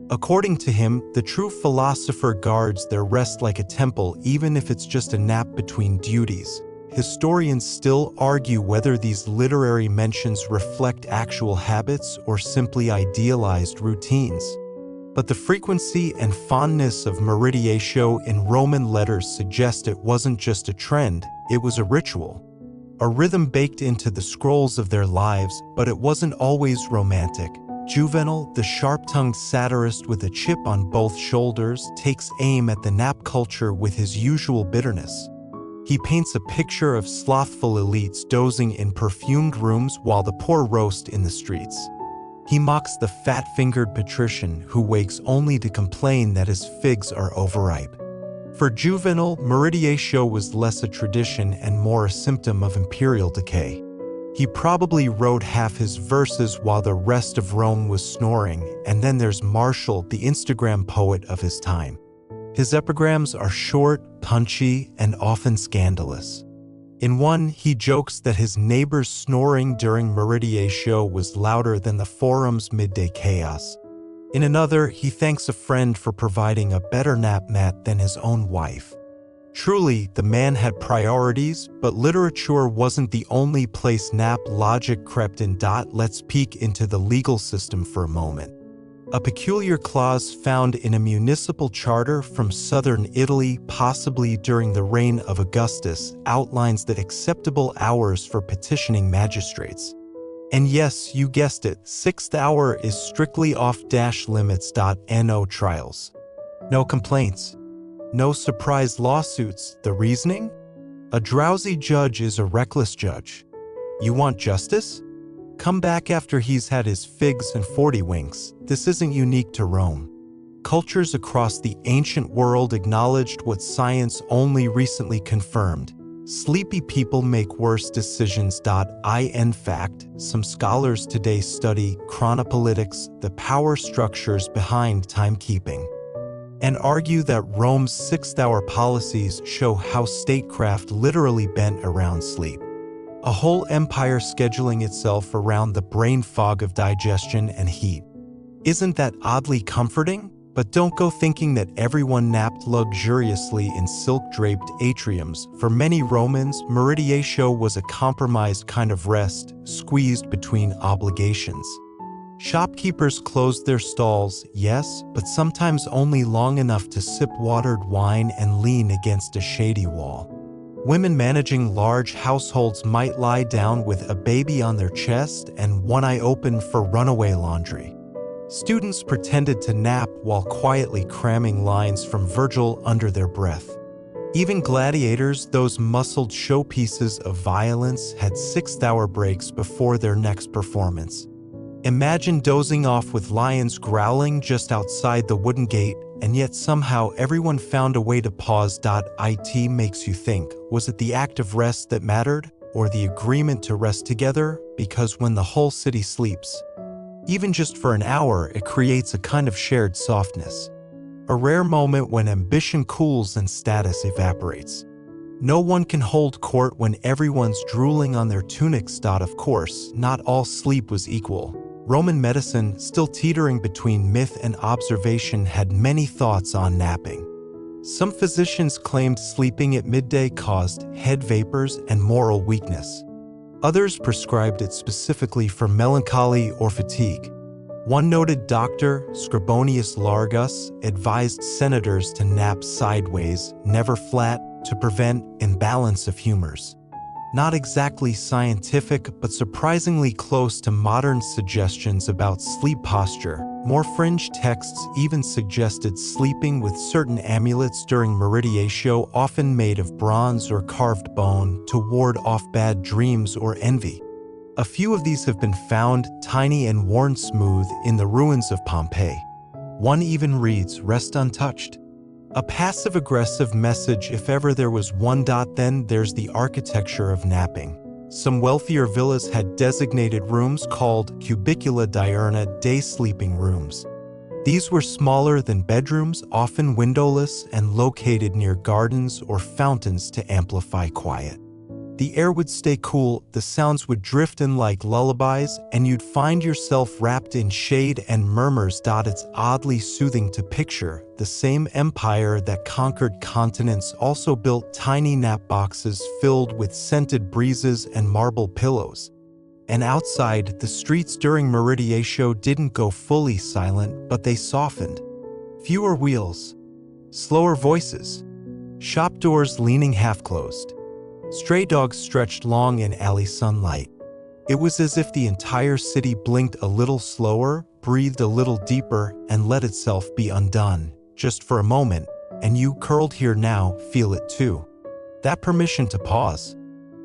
According to him, the true philosopher guards their rest like a temple, even if it's just a nap between duties. Historians still argue whether these literary mentions reflect actual habits or simply idealized routines. But the frequency and fondness of Meridiatio in Roman letters suggest it wasn't just a trend, it was a ritual. A rhythm baked into the scrolls of their lives, but it wasn't always romantic. Juvenal, the sharp-tongued satirist with a chip on both shoulders, takes aim at the nap culture with his usual bitterness. He paints a picture of slothful elites dozing in perfumed rooms while the poor roast in the streets. He mocks the fat-fingered patrician who wakes only to complain that his figs are overripe. For Juvenal, Meridiatio was less a tradition and more a symptom of imperial decay. He probably wrote half his verses while the rest of Rome was snoring, and then there's Martial, the Instagram poet of his time. His epigrams are short, punchy, and often scandalous. In one, he jokes that his neighbor's snoring during Meridiatio was louder than the forum's midday chaos. In another, he thanks a friend for providing a better nap mat than his own wife. Truly, the man had priorities, but literature wasn't the only place nap logic crept in. Let's peek into the legal system for a moment. A peculiar clause found in a municipal charter from southern Italy, possibly during the reign of Augustus, outlines the acceptable hours for petitioning magistrates. And yes, you guessed it, sixth hour is strictly off-limits. No trials. No complaints. No surprise lawsuits. The reasoning? A drowsy judge is a reckless judge. You want justice? Come back after he's had his figs and 40 winks. This isn't unique to Rome. Cultures across the ancient world acknowledged what science only recently confirmed. Sleepy people make worse decisions. In fact, some scholars today study chronopolitics, the power structures behind timekeeping, and argue that Rome's sixth-hour policies show how statecraft literally bent around sleep. A whole empire scheduling itself around the brain fog of digestion and heat. Isn't that oddly comforting? But don't go thinking that everyone napped luxuriously in silk-draped atriums. For many Romans, Meridiatio was a compromised kind of rest, squeezed between obligations. Shopkeepers closed their stalls, yes, but sometimes only long enough to sip watered wine and lean against a shady wall. Women managing large households might lie down with a baby on their chest and one eye open for runaway laundry. Students pretended to nap while quietly cramming lines from Virgil under their breath. Even gladiators, those muscled showpieces of violence, had 6-hour breaks before their next performance. Imagine dozing off with lions growling just outside the wooden gate, and yet somehow everyone found a way to pause. It makes you think, was it the act of rest that mattered, or the agreement to rest together? Because when the whole city sleeps, even just for an hour, it creates a kind of shared softness. A rare moment when ambition cools and status evaporates. No one can hold court when everyone's drooling on their tunics. Of course, not all sleep was equal. Roman medicine, still teetering between myth and observation, had many thoughts on napping. Some physicians claimed sleeping at midday caused head vapors and moral weakness. Others prescribed it specifically for melancholy or fatigue. One noted doctor, Scribonius Largus, advised senators to nap sideways, never flat, to prevent imbalance of humors. Not exactly scientific, but surprisingly close to modern suggestions about sleep posture. More fringe texts even suggested sleeping with certain amulets during meridiatio, often made of bronze or carved bone, to ward off bad dreams or envy. A few of these have been found, tiny and worn smooth, in the ruins of Pompeii. One even reads, "Rest untouched." A passive-aggressive message if ever there was one. Then there's the architecture of napping. Some wealthier villas had designated rooms called cubicula diurna, day sleeping rooms. These were smaller than bedrooms, often windowless, and located near gardens or fountains to amplify quiet. The air would stay cool, the sounds would drift in like lullabies, and you'd find yourself wrapped in shade and murmurs. It's oddly soothing to picture. The same empire that conquered continents also built tiny nap boxes filled with scented breezes and marble pillows. And outside, the streets during meridiatio didn't go fully silent, but they softened. Fewer wheels, slower voices, shop doors leaning half-closed. Stray dogs stretched long in alley sunlight. It was as if the entire city blinked a little slower, breathed a little deeper, and let itself be undone, just for a moment, and you, curled here now, feel it too. That permission to pause,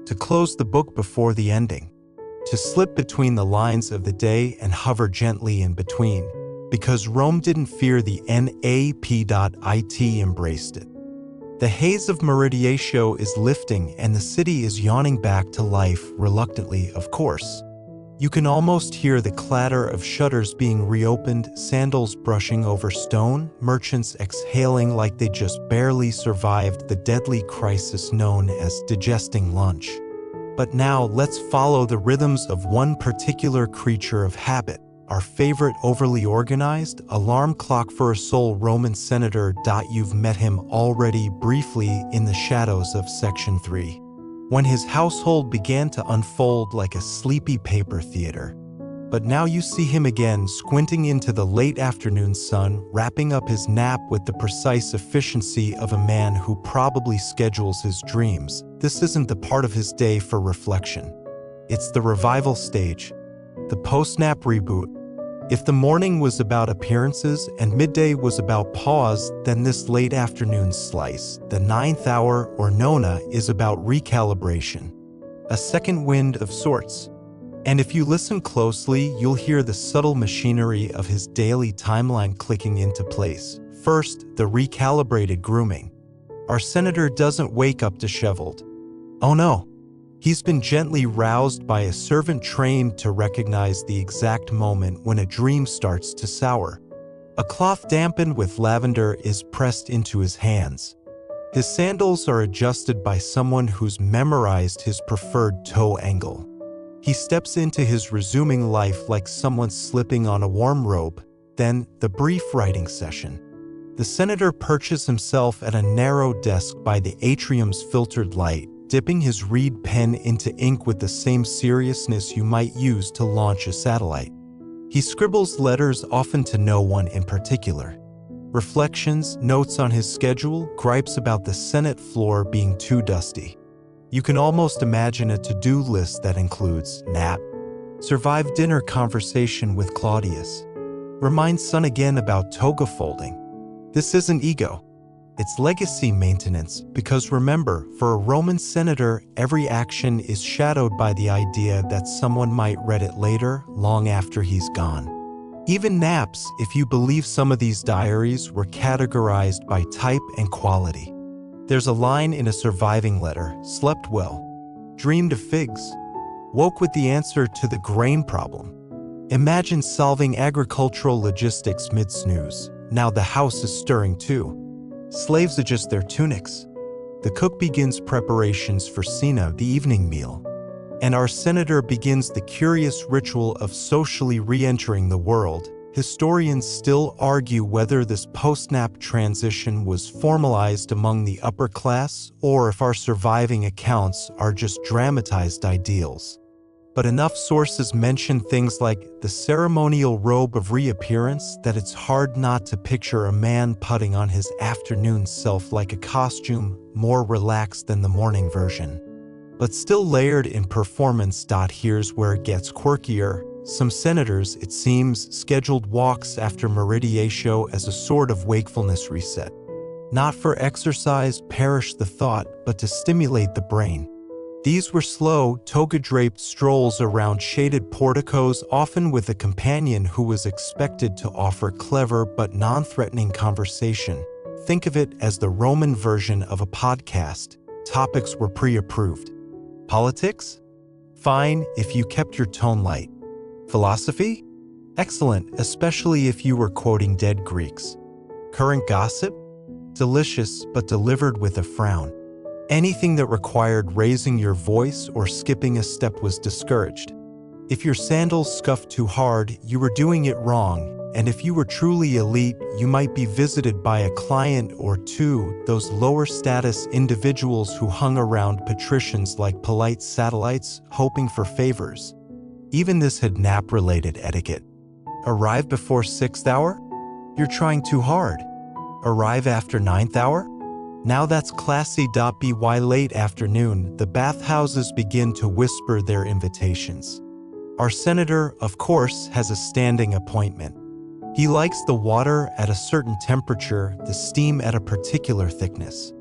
to close the book before the ending, to slip between the lines of the day and hover gently in between, because Rome didn't fear the NAP. It embraced it. The haze of meridiatio is lifting and the city is yawning back to life, reluctantly, of course. You can almost hear the clatter of shutters being reopened, sandals brushing over stone, merchants exhaling like they just barely survived the deadly crisis known as digesting lunch. But now let's follow the rhythms of one particular creature of habit. Our favorite overly organized alarm clock for a sole Roman senator. You've met him already briefly in the shadows of Section 3, when his household began to unfold like a sleepy paper theater. But now you see him again, squinting into the late afternoon sun, wrapping up his nap with the precise efficiency of a man who probably schedules his dreams. This isn't the part of his day for reflection. It's the revival stage, the post-nap reboot. If the morning was about appearances and midday was about pause, then this late afternoon slice, the 9th hour or nona, is about recalibration, a second wind of sorts. And if you listen closely, you'll hear the subtle machinery of his daily timeline clicking into place. First, the recalibrated grooming. Our senator doesn't wake up disheveled. Oh no. He's been gently roused by a servant trained to recognize the exact moment when a dream starts to sour. A cloth dampened with lavender is pressed into his hands. His sandals are adjusted by someone who's memorized his preferred toe angle. He steps into his resuming life like someone slipping on a warm robe. Then, the brief writing session. The senator perches himself at a narrow desk by the atrium's filtered light, dipping his reed pen into ink with the same seriousness you might use to launch a satellite. He scribbles letters often to no one in particular. Reflections, notes on his schedule, gripes about the Senate floor being too dusty. You can almost imagine a to-do list that includes nap, survive dinner conversation with Claudius, remind son again about toga folding. This isn't ego. It's legacy maintenance because remember, for a Roman senator, every action is shadowed by the idea that someone might read it later, long after he's gone. Even naps, if you believe some of these diaries, were categorized by type and quality. There's a line in a surviving letter: slept well, dreamed of figs, woke with the answer to the grain problem. Imagine solving agricultural logistics mid-snooze. Now the house is stirring too. Slaves adjust their tunics. The cook begins preparations for Cena, the evening meal. And our senator begins the curious ritual of socially re-entering the world. Historians still argue whether this post-nap transition was formalized among the upper class or if our surviving accounts are just dramatized ideals. But enough sources mention things like the ceremonial robe of reappearance that it's hard not to picture a man putting on his afternoon self like a costume, more relaxed than the morning version. But still layered in performance. Here's where it gets quirkier. Some senators, it seems, scheduled walks after meridiatio as a sort of wakefulness reset. Not for exercise, perish the thought, but to stimulate the brain. These were slow, toga-draped strolls around shaded porticos, often with a companion who was expected to offer clever but non-threatening conversation. Think of it as the Roman version of a podcast. Topics were pre-approved. Politics? Fine, if you kept your tone light. Philosophy? Excellent, especially if you were quoting dead Greeks. Current gossip? Delicious, but delivered with a frown. Anything that required raising your voice or skipping a step was discouraged. If your sandals scuffed too hard, you were doing it wrong, and if you were truly elite, you might be visited by a client or two, those lower status individuals who hung around patricians like polite satellites, hoping for favors. Even this had nap-related etiquette. Arrive before 6th hour? You're trying too hard. Arrive after 9th hour? Now that's classy. By late afternoon, the bathhouses begin to whisper their invitations. Our senator, of course, has a standing appointment. He likes the water at a certain temperature, the steam at a particular thickness.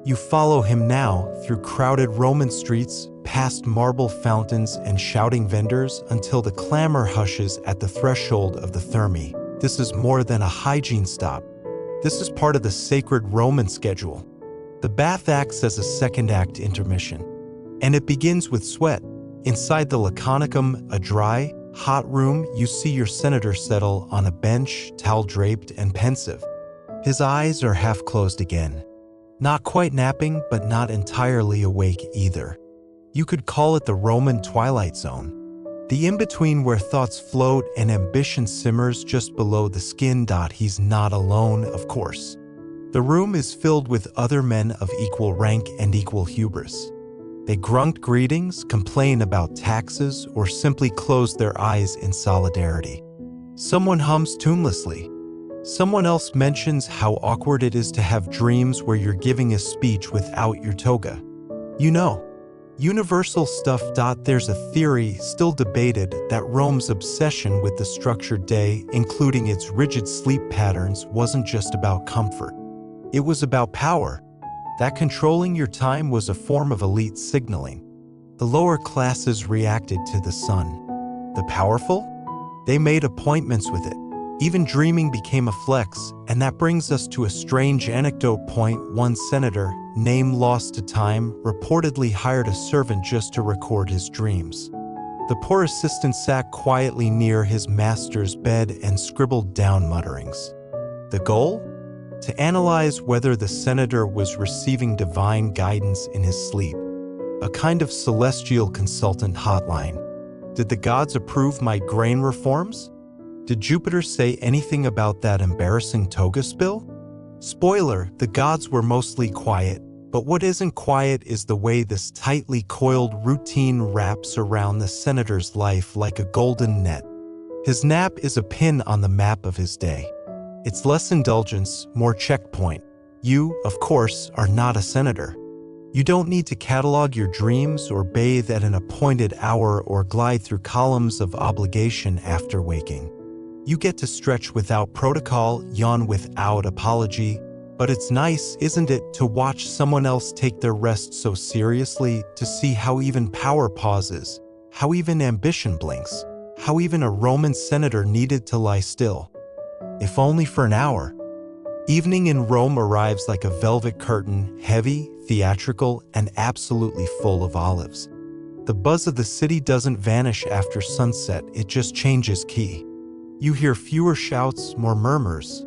You follow him now through crowded Roman streets, past marble fountains and shouting vendors until the clamor hushes at the threshold of the thermae. This is more than a hygiene stop. This is part of the sacred Roman schedule. The bath acts as a second act intermission. And it begins with sweat. Inside the Laconicum, a dry, hot room, you see your senator settle on a bench, towel-draped and pensive. His eyes are half closed again. Not quite napping, but not entirely awake either. You could call it the Roman twilight zone. The in-between where thoughts float and ambition simmers just below the skin. He's not alone, of course. The room is filled with other men of equal rank and equal hubris. They grunt greetings, complain about taxes, or simply close their eyes in solidarity. Someone hums tunelessly. Someone else mentions how awkward it is to have dreams where you're giving a speech without your toga. You know, universal stuff. There's a theory, still debated, that Rome's obsession with the structured day, including its rigid sleep patterns, wasn't just about comfort. It was about power. That controlling your time was a form of elite signaling. The lower classes reacted to the sun. The powerful? They made appointments with it. Even dreaming became a flex, and that brings us to a strange anecdote. One senator, name lost to time, reportedly hired a servant just to record his dreams. The poor assistant sat quietly near his master's bed and scribbled down mutterings. The goal? To analyze whether the senator was receiving divine guidance in his sleep. A kind of celestial consultant hotline. Did the gods approve my grain reforms? Did Jupiter say anything about that embarrassing toga spill? Spoiler, the gods were mostly quiet, but what isn't quiet is the way this tightly coiled routine wraps around the senator's life like a golden net. His nap is a pin on the map of his day. It's less indulgence, more checkpoint. You, of course, are not a senator. You don't need to catalog your dreams or bathe at an appointed hour or glide through columns of obligation after waking. You get to stretch without protocol, yawn without apology, But it's nice, isn't it, to watch someone else take their rest so seriously, to see how even power pauses, how even ambition blinks, how even a Roman senator needed to lie still, if only for an hour. Evening in Rome arrives like a velvet curtain, heavy, theatrical, and absolutely full of olives. The buzz of the city doesn't vanish after sunset, it just changes key. You hear fewer shouts, more murmurs.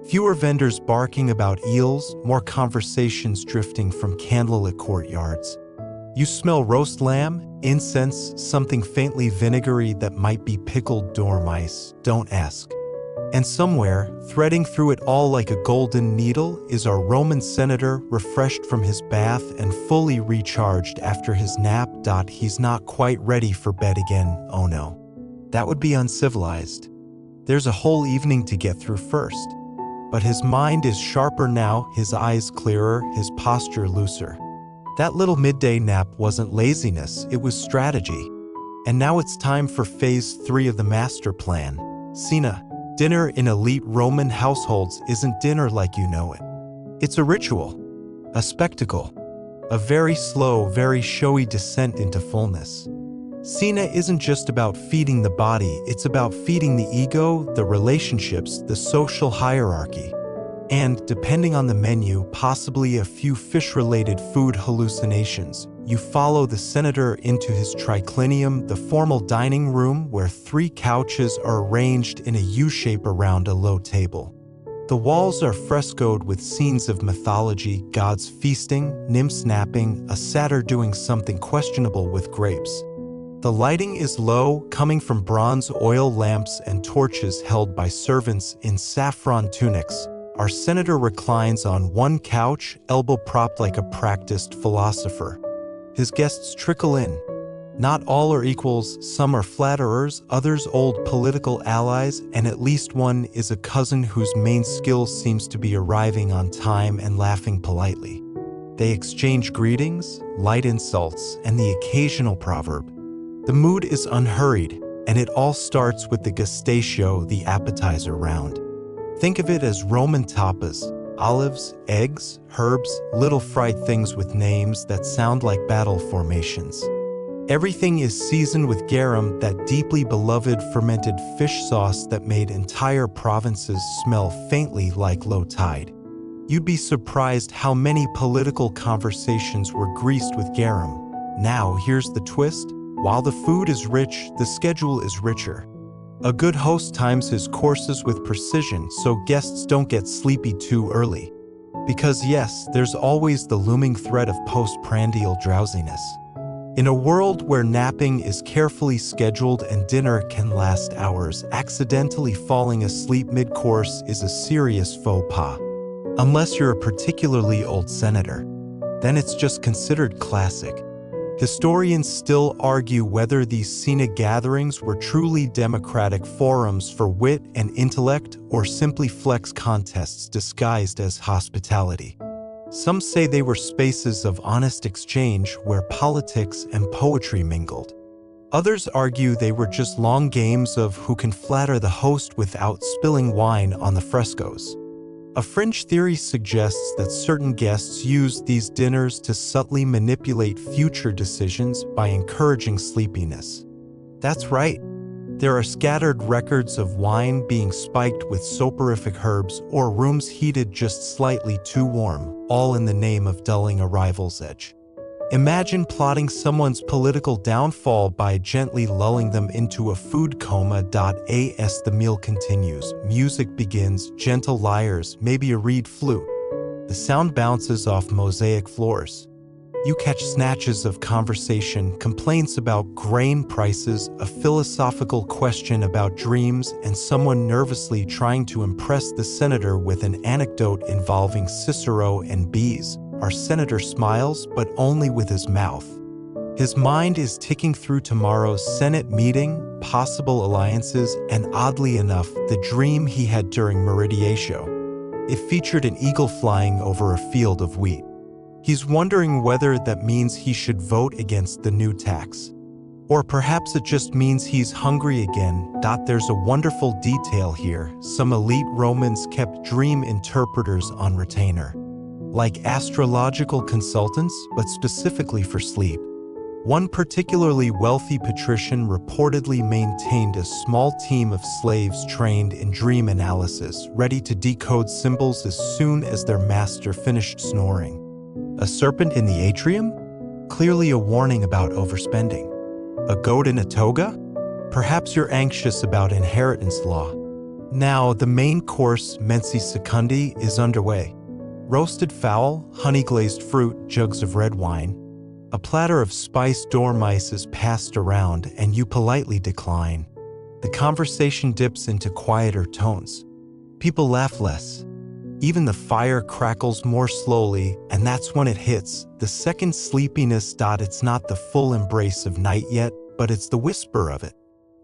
Fewer vendors barking about eels, more conversations drifting from candlelit courtyards. You smell roast lamb, incense, something faintly vinegary that might be pickled dormice, don't ask. And somewhere, threading through it all like a golden needle, is our Roman senator, refreshed from his bath and fully recharged after his nap. He's not quite ready for bed again, oh no. That would be uncivilized. There's a whole evening to get through first. But his mind is sharper now, his eyes clearer, his posture looser. That little midday nap wasn't laziness, it was strategy. And now it's time for phase 3 of the master plan. Cena. Dinner in elite Roman households isn't dinner like you know it. It's a ritual, a spectacle, a very slow, very showy descent into fullness. Cena isn't just about feeding the body, it's about feeding the ego, the relationships, the social hierarchy. And, depending on the menu, possibly a few fish-related food hallucinations. You follow the senator into his triclinium, the formal dining room where 3 couches are arranged in a U-shape around a low table. The walls are frescoed with scenes of mythology, gods feasting, nymphs napping, a satyr doing something questionable with grapes. The lighting is low, coming from bronze oil lamps and torches held by servants in saffron tunics. Our senator reclines on one couch, elbow propped like a practiced philosopher. His guests trickle in. Not all are equals, some are flatterers, others old political allies, and at least one is a cousin whose main skill seems to be arriving on time and laughing politely. They exchange greetings, light insults, and the occasional proverb. The mood is unhurried, and it all starts with the gusttatio, the appetizer round. Think of it as Roman tapas, olives, eggs, herbs, little fried things with names that sound like battle formations. Everything is seasoned with garum, that deeply beloved fermented fish sauce that made entire provinces smell faintly like low tide. You'd be surprised how many political conversations were greased with garum. Now, here's the twist. While the food is rich, the schedule is richer. A good host times his courses with precision so guests don't get sleepy too early. Because yes, there's always the looming threat of postprandial drowsiness. In a world where napping is carefully scheduled and dinner can last hours, accidentally falling asleep mid-course is a serious faux pas. Unless you're a particularly old senator. Then it's just considered classic. Historians still argue whether these Cena gatherings were truly democratic forums for wit and intellect or simply flex contests disguised as hospitality. Some say they were spaces of honest exchange where politics and poetry mingled. Others argue they were just long games of who can flatter the host without spilling wine on the frescoes. A fringe theory suggests that certain guests used these dinners to subtly manipulate future decisions by encouraging sleepiness. That's right. There are scattered records of wine being spiked with soporific herbs or rooms heated just slightly too warm, all in the name of dulling a rival's edge. Imagine plotting someone's political downfall by gently lulling them into a food coma. As the meal continues, music begins, gentle lyres, maybe a reed flute. The sound bounces off mosaic floors. You catch snatches of conversation, complaints about grain prices, a philosophical question about dreams, and someone nervously trying to impress the senator with an anecdote involving Cicero and bees. Our senator smiles, but only with his mouth. His mind is ticking through tomorrow's Senate meeting, possible alliances, and oddly enough, the dream he had during Meridiatio. It featured an eagle flying over a field of wheat. He's wondering whether that means he should vote against the new tax. Or perhaps it just means he's hungry again. There's a wonderful detail here. Some elite Romans kept dream interpreters on retainer, like astrological consultants, but specifically for sleep. One particularly wealthy patrician reportedly maintained a small team of slaves trained in dream analysis, ready to decode symbols as soon as their master finished snoring. A serpent in the atrium? Clearly a warning about overspending. A goat in a toga? Perhaps you're anxious about inheritance law. Now, the main course, mensi secundi, is underway. Roasted fowl, honey-glazed fruit, jugs of red wine. A platter of spiced dormice is passed around, and you politely decline. The conversation dips into quieter tones. People laugh less. Even the fire crackles more slowly, and that's when it hits, the second sleepiness. It's not the full embrace of night yet, but it's the whisper of it.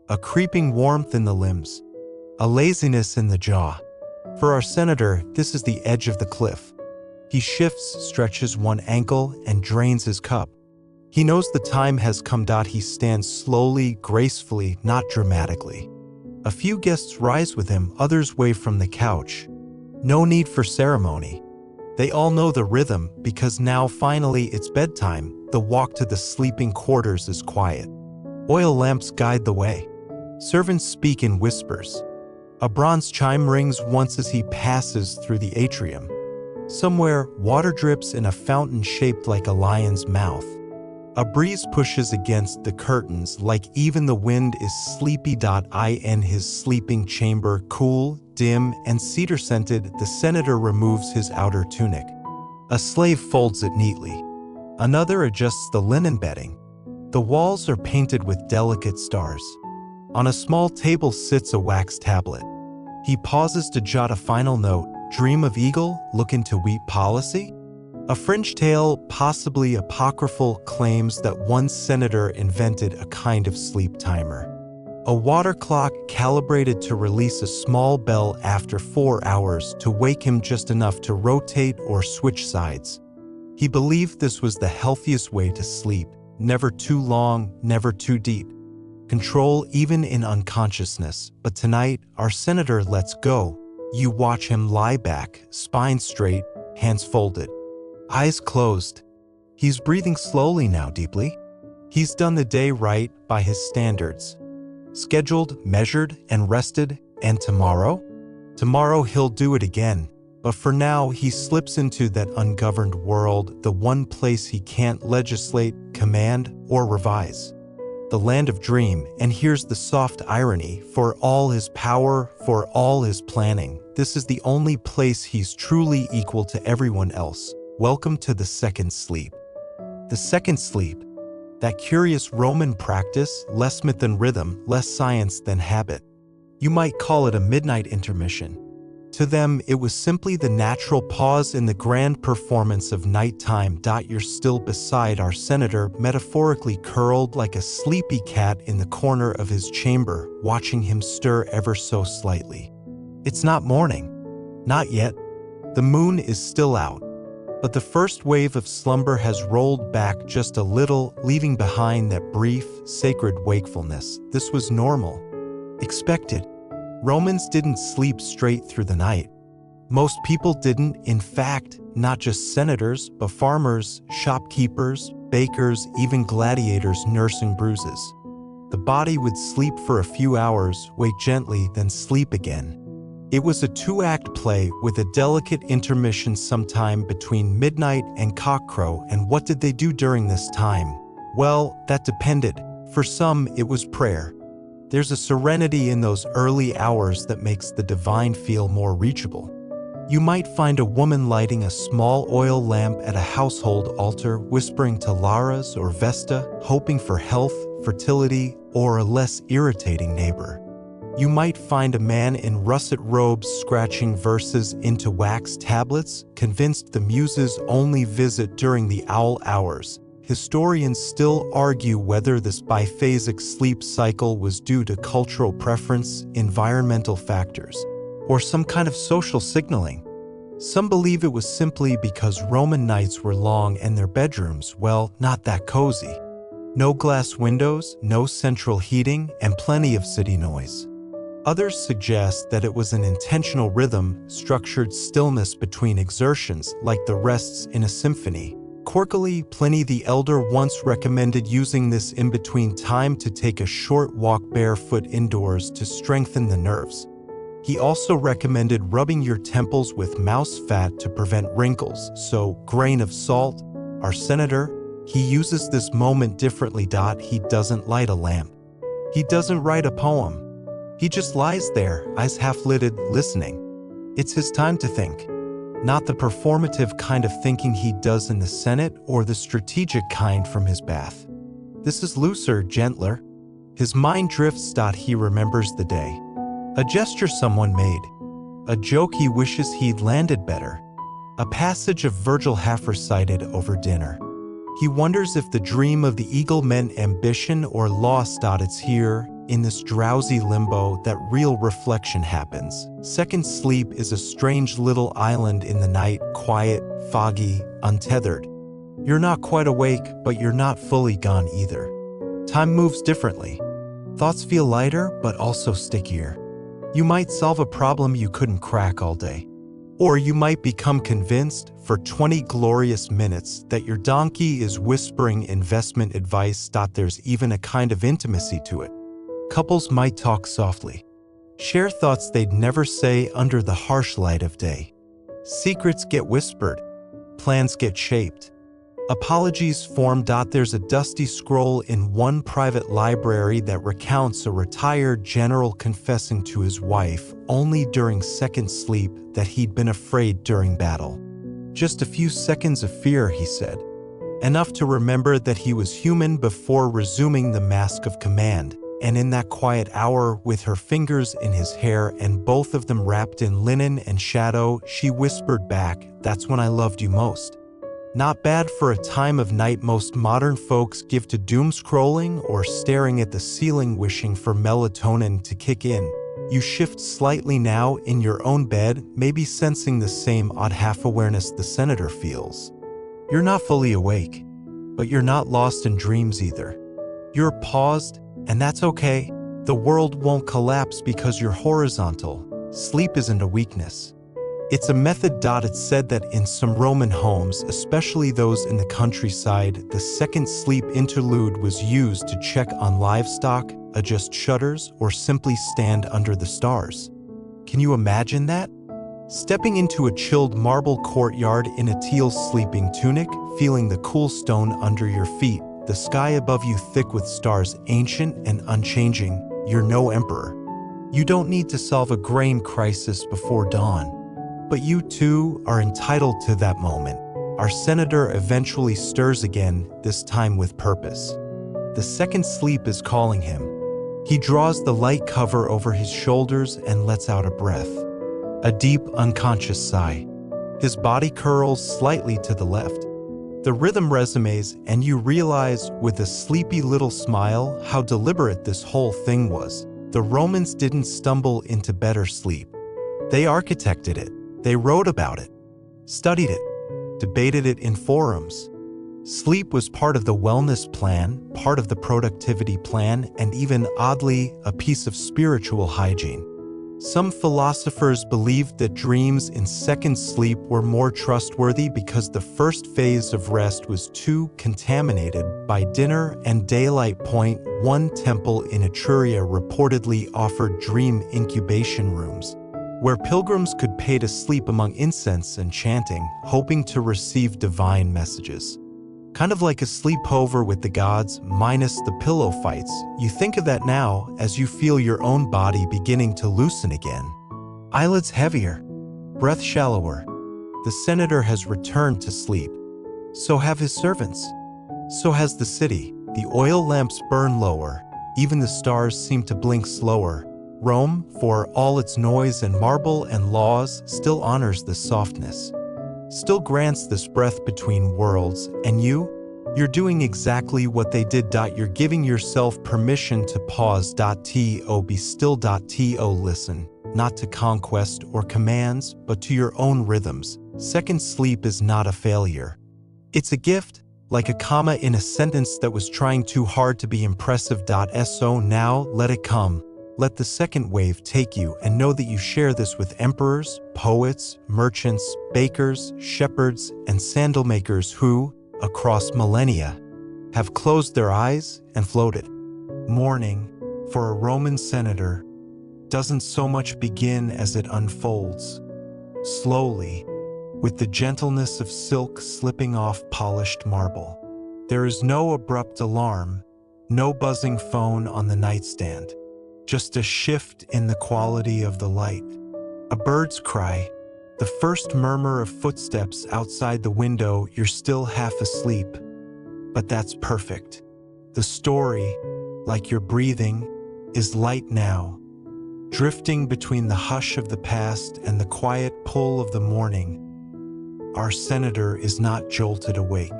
A creeping warmth in the limbs. A laziness in the jaw. For our senator, this is the edge of the cliff. He shifts, stretches one ankle, and drains his cup. He knows the time has come. He stands slowly, gracefully, not dramatically. A few guests rise with him, others wave from the couch. No need for ceremony. They all know the rhythm, because now finally it's bedtime. The walk to the sleeping quarters is quiet. Oil lamps guide the way. Servants speak in whispers. A bronze chime rings once as he passes through the atrium. Somewhere, water drips in a fountain shaped like a lion's mouth. A breeze pushes against the curtains like even the wind is sleepy. In his sleeping chamber, cool, dim, and cedar-scented, the senator removes his outer tunic. A slave folds it neatly. Another adjusts the linen bedding. The walls are painted with delicate stars. On a small table sits a wax tablet. He pauses to jot a final note. Dream of eagle, look into wheat policy? A fringe tale, possibly apocryphal, claims that one senator invented a kind of sleep timer. A water clock calibrated to release a small bell after 4 hours to wake him just enough to rotate or switch sides. He believed this was the healthiest way to sleep, never too long, never too deep. Control even in unconsciousness. But tonight, our senator lets go. You watch him lie back, spine straight, hands folded, eyes closed. He's breathing slowly now, deeply. He's done the day right by his standards. Scheduled, measured, and rested. And tomorrow? Tomorrow he'll do it again. But for now, he slips into that ungoverned world, the one place he can't legislate, command, or revise. The land of dream. And here's the soft irony. For all his power, for all his planning, this is the only place he's truly equal to everyone else. Welcome to the second sleep. The second sleep. That curious Roman practice, less myth than rhythm, less science than habit. You might call it a midnight intermission. To them, it was simply the natural pause in the grand performance of nighttime. You're still beside our senator, metaphorically curled like a sleepy cat in the corner of his chamber, watching him stir ever so slightly. It's not morning. Not yet. The moon is still out. But the first wave of slumber has rolled back just a little, leaving behind that brief, sacred wakefulness. This was normal. Expected. Romans didn't sleep straight through the night. Most people didn't, in fact, not just senators, but farmers, shopkeepers, bakers, even gladiators nursing bruises. The body would sleep for a few hours, wake gently, then sleep again. It was a two-act play with a delicate intermission sometime between midnight and cockcrow. And what did they do during this time? Well, that depended. For some, it was prayer. There's a serenity in those early hours that makes the divine feel more reachable. You might find a woman lighting a small oil lamp at a household altar, whispering to Laras or Vesta, hoping for health, fertility, or a less irritating neighbor. You might find a man in russet robes scratching verses into wax tablets, convinced the muses only visit during the owl hours. Historians still argue whether this biphasic sleep cycle was due to cultural preference, environmental factors, or some kind of social signaling. Some believe it was simply because Roman nights were long and their bedrooms, well, not that cozy. No glass windows, no central heating, and plenty of city noise. Others suggest that it was an intentional rhythm, structured stillness between exertions, like the rests in a symphony. Quirkily, Pliny the Elder once recommended using this in-between time to take a short walk barefoot indoors to strengthen the nerves. He also recommended rubbing your temples with mouse fat to prevent wrinkles, so grain of salt. Our senator, he uses this moment differently. He doesn't light a lamp. He doesn't write a poem. He just lies there, eyes half-lidded, listening. It's his time to think. Not the performative kind of thinking he does in the Senate or the strategic kind from his bath. This is looser, gentler. His mind drifts. He remembers the day. A gesture someone made. A joke he wishes he'd landed better. A passage of Virgil half recited over dinner. He wonders if the dream of the eagle meant ambition or loss. It's here, in this drowsy limbo, that real reflection happens. Second sleep is a strange little island in the night, quiet, foggy, untethered. You're not quite awake, but you're not fully gone either. Time moves differently. Thoughts feel lighter, but also stickier. You might solve a problem you couldn't crack all day. Or you might become convinced, for 20 glorious minutes, that your donkey is whispering investment advice. There's even a kind of intimacy to it. Couples might talk softly, share thoughts they'd never say under the harsh light of day. Secrets get whispered, plans get shaped. Apologies form. There's a dusty scroll in one private library that recounts a retired general confessing to his wife only during second sleep that he'd been afraid during battle. Just a few seconds of fear, he said. Enough to remember that he was human before resuming the mask of command. And in that quiet hour, with her fingers in his hair and both of them wrapped in linen and shadow, she whispered back, "That's when I loved you most." Not bad for a time of night most modern folks give to doom scrolling or staring at the ceiling wishing for melatonin to kick in. You shift slightly now in your own bed, maybe sensing the same odd half-awareness the senator feels. You're not fully awake, but you're not lost in dreams either. You're paused, and that's okay. The world won't collapse because you're horizontal. Sleep isn't a weakness. It's a method. It's said that in some Roman homes, especially those in the countryside, the second sleep interlude was used to check on livestock, adjust shutters, or simply stand under the stars. Can you imagine that? Stepping into a chilled marble courtyard in a teal sleeping tunic, feeling the cool stone under your feet, the sky above you thick with stars, ancient and unchanging. You're no emperor. You don't need to solve a grain crisis before dawn. But you too are entitled to that moment. Our senator eventually stirs again, this time with purpose. The second sleep is calling him. He draws the light cover over his shoulders and lets out a breath. A deep, unconscious sigh. His body curls slightly to the left. The rhythm resonates, and you realize, with a sleepy little smile, how deliberate this whole thing was. The Romans didn't stumble into better sleep. They architected it. They wrote about it, studied it, debated it in forums. Sleep was part of the wellness plan, part of the productivity plan, and even, oddly, a piece of spiritual hygiene. Some philosophers believed that dreams in second sleep were more trustworthy because the first phase of rest was too contaminated by dinner and daylight. One temple in Etruria reportedly offered dream incubation rooms, where pilgrims could pay to sleep among incense and chanting, hoping to receive divine messages. Kind of like a sleepover with the gods, minus the pillow fights. You think of that now as you feel your own body beginning to loosen again. Eyelids heavier, breath shallower. The senator has returned to sleep. So have his servants. So has the city. The oil lamps burn lower. Even the stars seem to blink slower. Rome, for all its noise and marble and laws, still honors this softness. Still grants this breath between worlds, and you're doing exactly what they did. You're giving yourself permission to pause. To be still. To listen, not to conquest or commands, but to your own rhythms. Second sleep is not a failure. It's a gift, like a comma in a sentence that was trying too hard to be impressive. So now let it come. Let the second wave take you, and know that you share this with emperors, poets, merchants, bakers, shepherds, and sandal makers who, across millennia, have closed their eyes and floated. Morning, for a Roman senator, doesn't so much begin as it unfolds. Slowly, with the gentleness of silk slipping off polished marble. There is no abrupt alarm, no buzzing phone on the nightstand, just a shift in the quality of the light. A bird's cry, the first murmur of footsteps outside the window. You're still half asleep, but that's perfect. The story, like your breathing, is light now, drifting between the hush of the past and the quiet pull of the morning. Our senator is not jolted awake.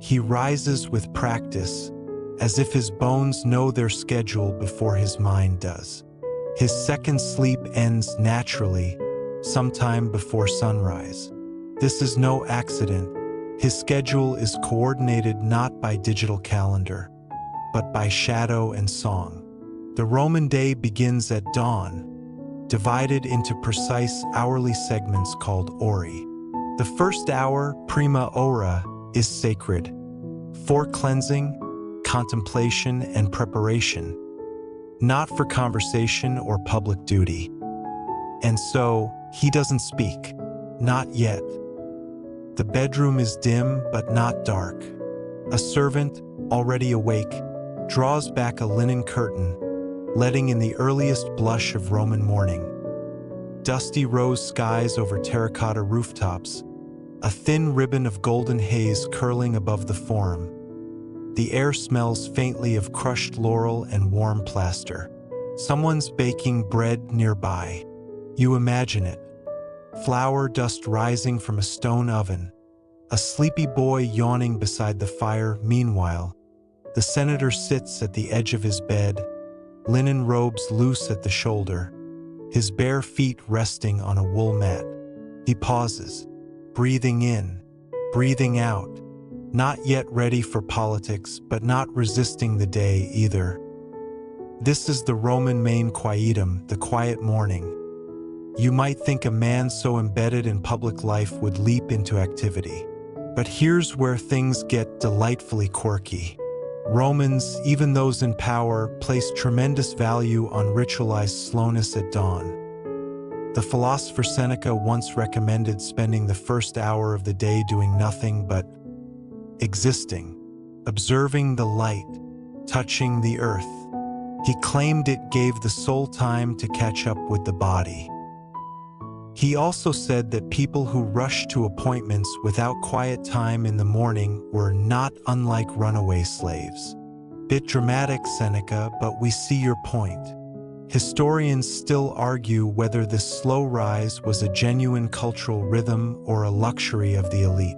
He rises with practice, as if his bones know their schedule before his mind does. His second sleep ends naturally, sometime before sunrise. This is no accident. His schedule is coordinated not by digital calendar, but by shadow and song. The Roman day begins at dawn, divided into precise hourly segments called ori. The first hour, prima ora, is sacred, for cleansing, contemplation, and preparation, not for conversation or public duty. And so, he doesn't speak, not yet. The bedroom is dim but not dark. A servant, already awake, draws back a linen curtain, letting in the earliest blush of Roman morning. Dusty rose skies over terracotta rooftops, a thin ribbon of golden haze curling above the forum. The air smells faintly of crushed laurel and warm plaster. Someone's baking bread nearby. You imagine it. Flour dust rising from a stone oven. A sleepy boy yawning beside the fire. Meanwhile, the senator sits at the edge of his bed, linen robes loose at the shoulder, his bare feet resting on a wool mat. He pauses, breathing in, breathing out, not yet ready for politics, but not resisting the day either. This is the Roman main quietum, the quiet morning. You might think a man so embedded in public life would leap into activity. But here's where things get delightfully quirky. Romans, even those in power, placed tremendous value on ritualized slowness at dawn. The philosopher Seneca once recommended spending the first hour of the day doing nothing but existing, observing the light, touching the earth. He claimed it gave the soul time to catch up with the body. He also said that people who rushed to appointments without quiet time in the morning were not unlike runaway slaves. Bit dramatic, Seneca, but we see your point. Historians still argue whether this slow rise was a genuine cultural rhythm or a luxury of the elite.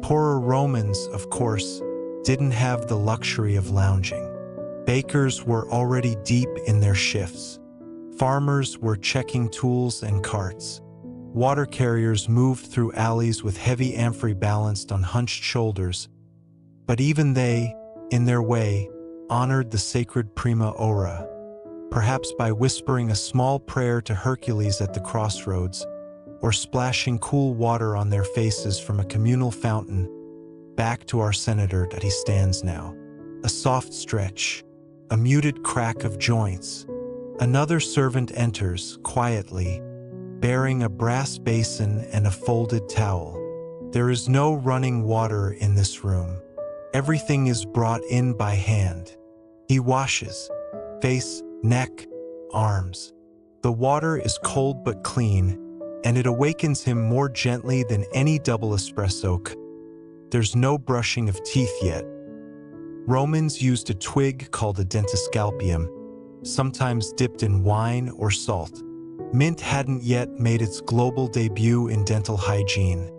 Poorer Romans, of course, didn't have the luxury of lounging. Bakers were already deep in their shifts. Farmers were checking tools and carts. Water carriers moved through alleys with heavy amphorae balanced on hunched shoulders. But even they, in their way, honored the sacred prima ora, perhaps by whispering a small prayer to Hercules at the crossroads, or splashing cool water on their faces from a communal fountain. Back to our senator that he stands now. A soft stretch, a muted crack of joints. Another servant enters, quietly, bearing a brass basin and a folded towel. There is no running water in this room. Everything is brought in by hand. He washes, face, neck, arms. The water is cold but clean, and it awakens him more gently than any double espresso. There's no brushing of teeth yet. Romans used a twig called a dentiscalpium, sometimes dipped in wine or salt. Mint hadn't yet made its global debut in dental hygiene.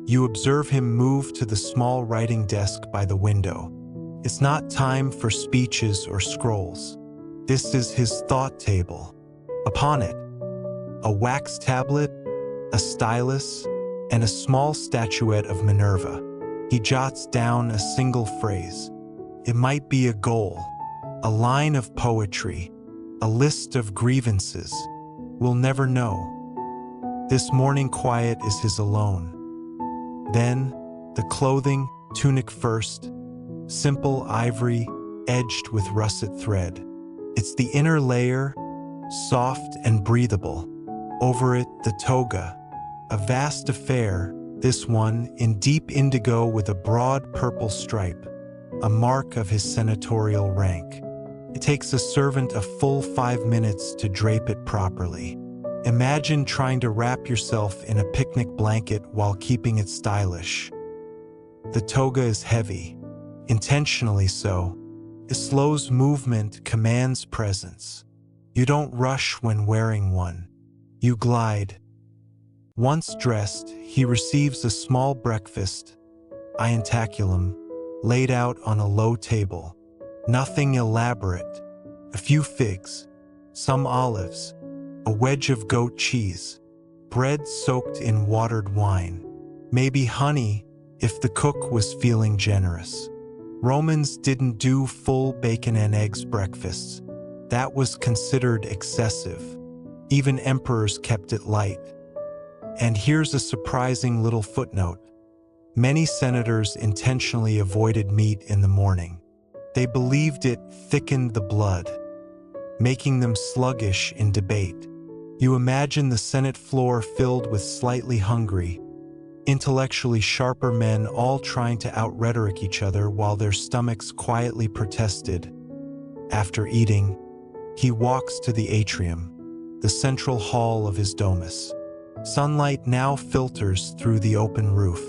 You observe him move to the small writing desk by the window. It's not time for speeches or scrolls. This is his thought table. Upon it, a wax tablet, a stylus, and a small statuette of Minerva. He jots down a single phrase. It might be a goal, a line of poetry, a list of grievances. We'll never know. This morning quiet is his alone. Then, the clothing, tunic first, simple ivory, edged with russet thread. It's the inner layer, soft and breathable. Over it, the toga, a vast affair, this one in deep indigo with a broad purple stripe, a mark of his senatorial rank. It takes a servant a full 5 minutes to drape it properly. Imagine trying to wrap yourself in a picnic blanket while keeping it stylish. The toga is heavy, intentionally so. It slows movement, commands presence. You don't rush when wearing one. You glide. Once dressed, he receives a small breakfast, ientaculum, laid out on a low table. Nothing elaborate. A few figs, some olives, a wedge of goat cheese, bread soaked in watered wine, maybe honey if the cook was feeling generous. Romans didn't do full bacon and eggs breakfasts. That was considered excessive. Even emperors kept it light. And here's a surprising little footnote. Many senators intentionally avoided meat in the morning. They believed it thickened the blood, making them sluggish in debate. You imagine the Senate floor filled with slightly hungry, intellectually sharper men all trying to out-rhetoric each other while their stomachs quietly protested. After eating, he walks to the atrium, the central hall of his domus. Sunlight now filters through the open roof.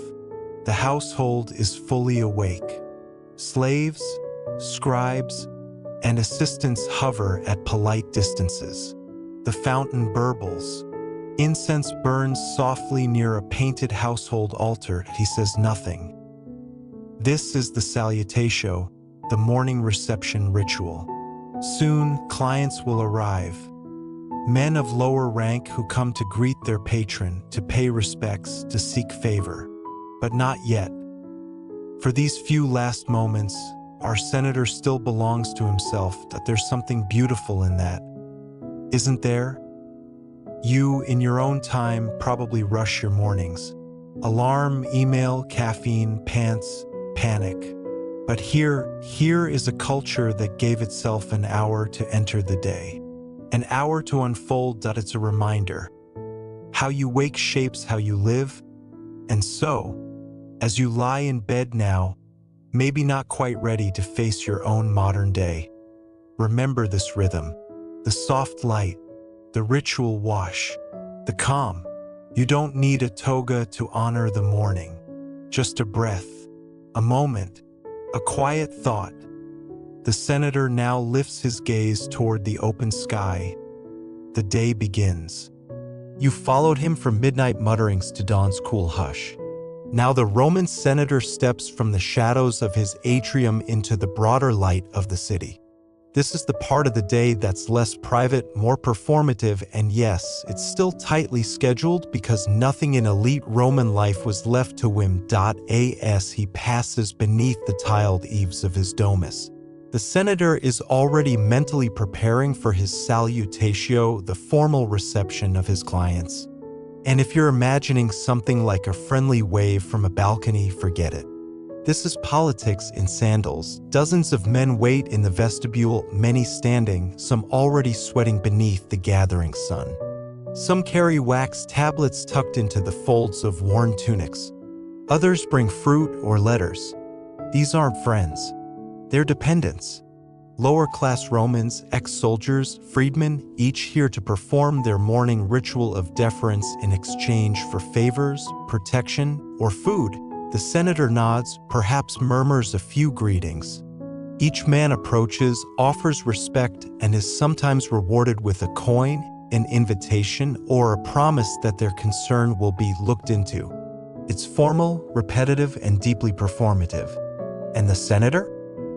The household is fully awake. Slaves, scribes, and assistants hover at polite distances. The fountain burbles. Incense burns softly near a painted household altar. He says nothing. This is the salutatio, the morning reception ritual. Soon, clients will arrive. Men of lower rank who come to greet their patron, to pay respects, to seek favor. But not yet. For these few last moments, our senator still belongs to himself. That there's something beautiful in that. Isn't there? You, in your own time, probably rush your mornings. Alarm, email, caffeine, pants, panic. But here is a culture that gave itself an hour to enter the day. An hour to unfold. That it's a reminder. How you wake shapes how you live. And so, as you lie in bed now, maybe not quite ready to face your own modern day, remember this rhythm, the soft light, the ritual wash, the calm. You don't need a toga to honor the morning. Just a breath, a moment, a quiet thought. The senator now lifts his gaze toward the open sky. The day begins. You followed him from midnight mutterings to dawn's cool hush. Now the Roman senator steps from the shadows of his atrium into the broader light of the city. This is the part of the day that's less private, more performative, and yes, it's still tightly scheduled because nothing in elite Roman life was left to whim. As he passes beneath the tiled eaves of his domus, the senator is already mentally preparing for his salutatio, the formal reception of his clients. And if you're imagining something like a friendly wave from a balcony, forget it. This is politics in sandals. Dozens of men wait in the vestibule, many standing, some already sweating beneath the gathering sun. Some carry wax tablets tucked into the folds of worn tunics. Others bring fruit or letters. These aren't friends. They're dependents. Lower-class Romans, ex-soldiers, freedmen, each here to perform their morning ritual of deference in exchange for favors, protection, or food. The senator nods, perhaps murmurs a few greetings. Each man approaches, offers respect, and is sometimes rewarded with a coin, an invitation, or a promise that their concern will be looked into. It's formal, repetitive, and deeply performative. And the senator?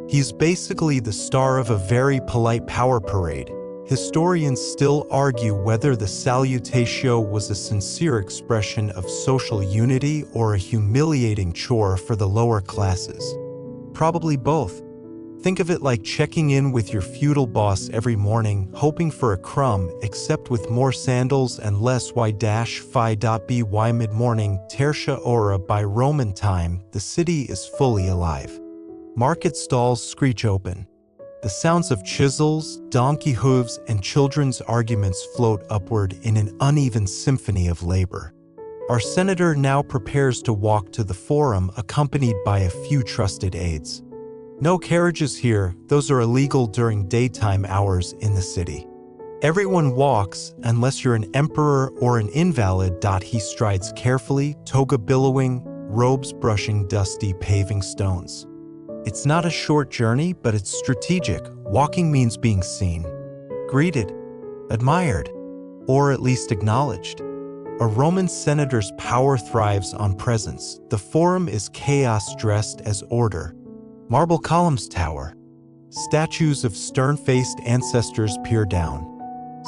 He's basically the star of a very polite power parade. Historians still argue whether the salutatio was a sincere expression of social unity or a humiliating chore for the lower classes. Probably both. Think of it like checking in with your feudal boss every morning, hoping for a crumb, except with more sandals and less y-phi.by mid-morning. Tertia ora by Roman time, the city is fully alive. Market stalls screech open. The sounds of chisels, donkey hooves, and children's arguments float upward in an uneven symphony of labor. Our senator now prepares to walk to the forum, accompanied by a few trusted aides. No carriages here, those are illegal during daytime hours in the city. Everyone walks, unless you're an emperor or an invalid. He strides carefully, toga billowing, robes brushing dusty paving stones. It's not a short journey, but it's strategic. Walking means being seen, greeted, admired, or at least acknowledged. A Roman senator's power thrives on presence. The forum is chaos dressed as order. Marble columns tower. Statues of stern-faced ancestors peer down.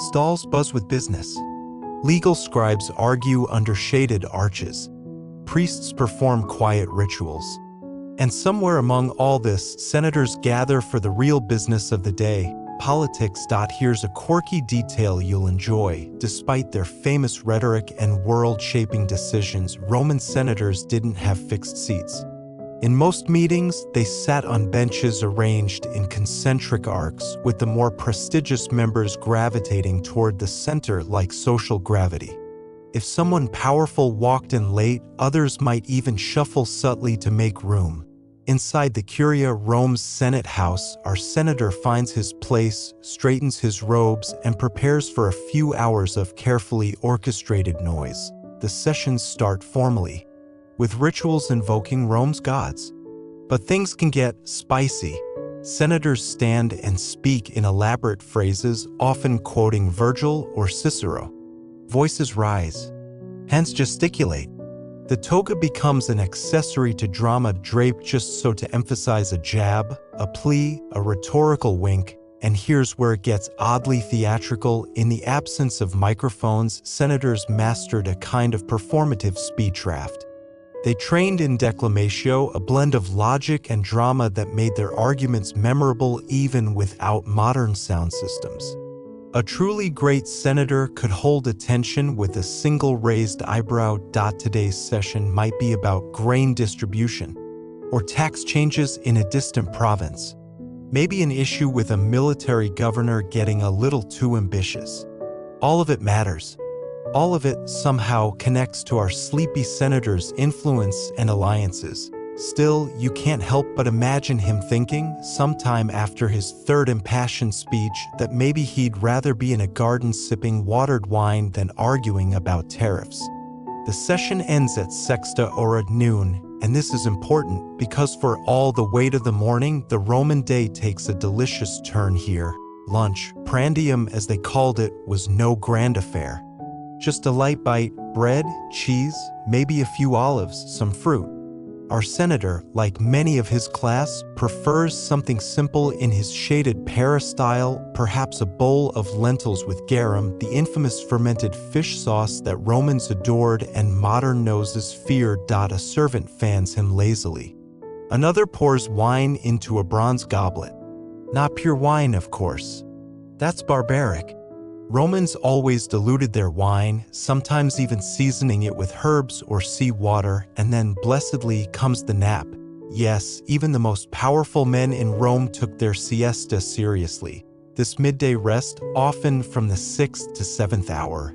Stalls buzz with business. Legal scribes argue under shaded arches. Priests perform quiet rituals. And somewhere among all this, senators gather for the real business of the day, politics. Here's a quirky detail you'll enjoy. Despite their famous rhetoric and world-shaping decisions, Roman senators didn't have fixed seats. In most meetings, they sat on benches arranged in concentric arcs, with the more prestigious members gravitating toward the center like social gravity. If someone powerful walked in late, others might even shuffle subtly to make room. Inside the Curia, Rome's Senate house, our senator finds his place, straightens his robes, and prepares for a few hours of carefully orchestrated noise. The sessions start formally, with rituals invoking Rome's gods. But things can get spicy. Senators stand and speak in elaborate phrases, often quoting Virgil or Cicero. Voices rise. Hands gesticulate. The toga becomes an accessory to drama, draped just so to emphasize a jab, a plea, a rhetorical wink. And here's where it gets oddly theatrical. In the absence of microphones, senators mastered a kind of performative speechcraft. They trained in declamatio, a blend of logic and drama that made their arguments memorable even without modern sound systems. A truly great senator could hold attention with a single raised eyebrow. Today's session might be about grain distribution, or tax changes in a distant province. Maybe an issue with a military governor getting a little too ambitious. All of it matters. All of it somehow connects to our sleepy senator's influence and alliances. Still, you can't help but imagine him thinking, sometime after his third impassioned speech, that maybe he'd rather be in a garden sipping watered wine than arguing about tariffs. The session ends at sexta ora noon, and this is important because for all the weight of the morning, the Roman day takes a delicious turn here. Lunch, prandium as they called it, was no grand affair. Just a light bite, bread, cheese, maybe a few olives, some fruit. Our senator, like many of his class, prefers something simple in his shaded peristyle, perhaps a bowl of lentils with garum, the infamous fermented fish sauce that Romans adored and modern noses feared. A servant fans him lazily. Another pours wine into a bronze goblet. Not pure wine, of course. That's barbaric. Romans always diluted their wine, sometimes even seasoning it with herbs or sea water, and then blessedly comes the nap. Yes, even the most powerful men in Rome took their siesta seriously. This midday rest, often from the 6th to 7th hour,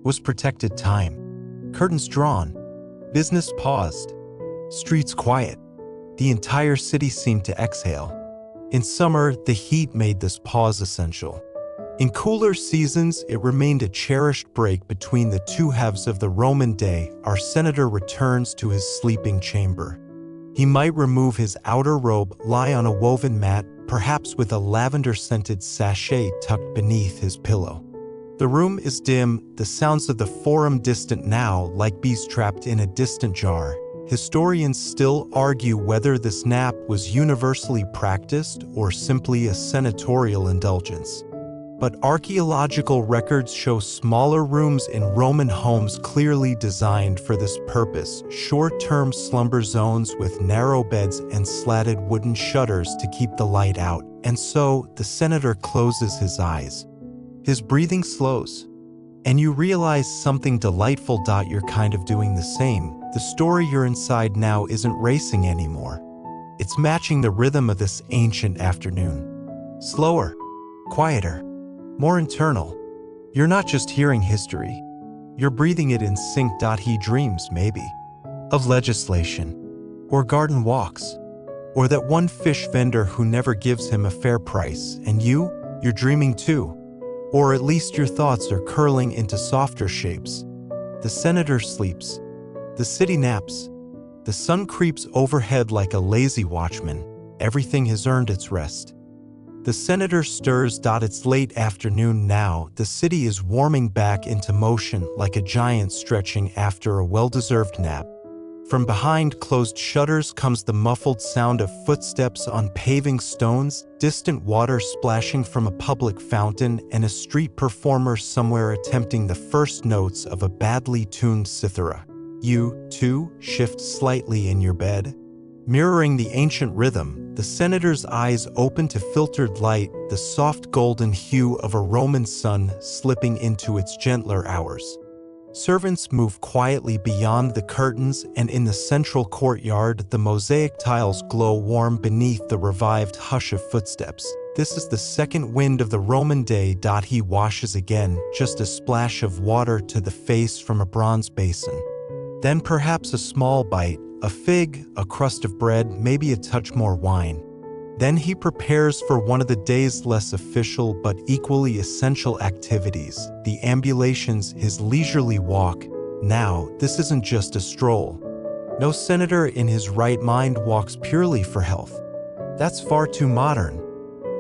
was protected time. Curtains drawn. Business paused. Streets quiet. The entire city seemed to exhale. In summer, the heat made this pause essential. In cooler seasons, it remained a cherished break between the two halves of the Roman day. Our senator returns to his sleeping chamber. He might remove his outer robe, lie on a woven mat, perhaps with a lavender-scented sachet tucked beneath his pillow. The room is dim, the sounds of the forum distant now, like bees trapped in a distant jar. Historians still argue whether this nap was universally practiced or simply a senatorial indulgence. But archaeological records show smaller rooms in Roman homes clearly designed for this purpose, short-term slumber zones with narrow beds and slatted wooden shutters to keep the light out. And so, the senator closes his eyes. His breathing slows, and you realize something delightful. You're kind of doing the same. The story you're inside now isn't racing anymore. It's matching the rhythm of this ancient afternoon. Slower, quieter, more internal. You're not just hearing history. You're breathing it in sync. He dreams, maybe, of legislation, or garden walks, or that one fish vendor who never gives him a fair price. And you're dreaming too. Or at least your thoughts are curling into softer shapes. The senator sleeps. The city naps. The sun creeps overhead like a lazy watchman. Everything has earned its rest. The senator stirs. It's late afternoon now. The city is warming back into motion like a giant stretching after a well-deserved nap. From behind closed shutters comes the muffled sound of footsteps on paving stones, distant water splashing from a public fountain, and a street performer somewhere attempting the first notes of a badly tuned cithara. You, too, shift slightly in your bed. Mirroring the ancient rhythm, the senator's eyes open to filtered light, the soft golden hue of a Roman sun slipping into its gentler hours. Servants move quietly beyond the curtains, and in the central courtyard, the mosaic tiles glow warm beneath the revived hush of footsteps. This is the second wind of the Roman day. He washes again, just a splash of water to the face from a bronze basin. Then perhaps a small bite, a fig, a crust of bread, maybe a touch more wine. Then he prepares for one of the day's less official but equally essential activities, the ambulations, his leisurely walk. Now, this isn't just a stroll. No senator in his right mind walks purely for health. That's far too modern.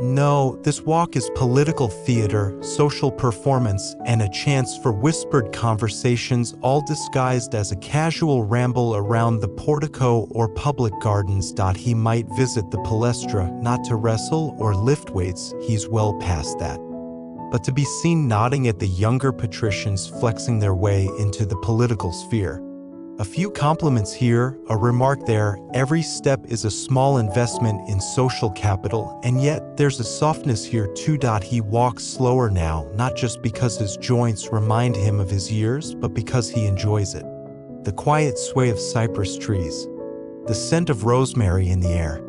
No, this walk is political theater, social performance, and a chance for whispered conversations, all disguised as a casual ramble around the portico or public gardens. He might visit the palestra, not to wrestle or lift weights, he's well past that, but to be seen nodding at the younger patricians flexing their way into the political sphere. A few compliments here, a remark there, every step is a small investment in social capital, and yet there's a softness here too. He walks slower now, not just because his joints remind him of his years, but because he enjoys it. The quiet sway of cypress trees, the scent of rosemary in the air,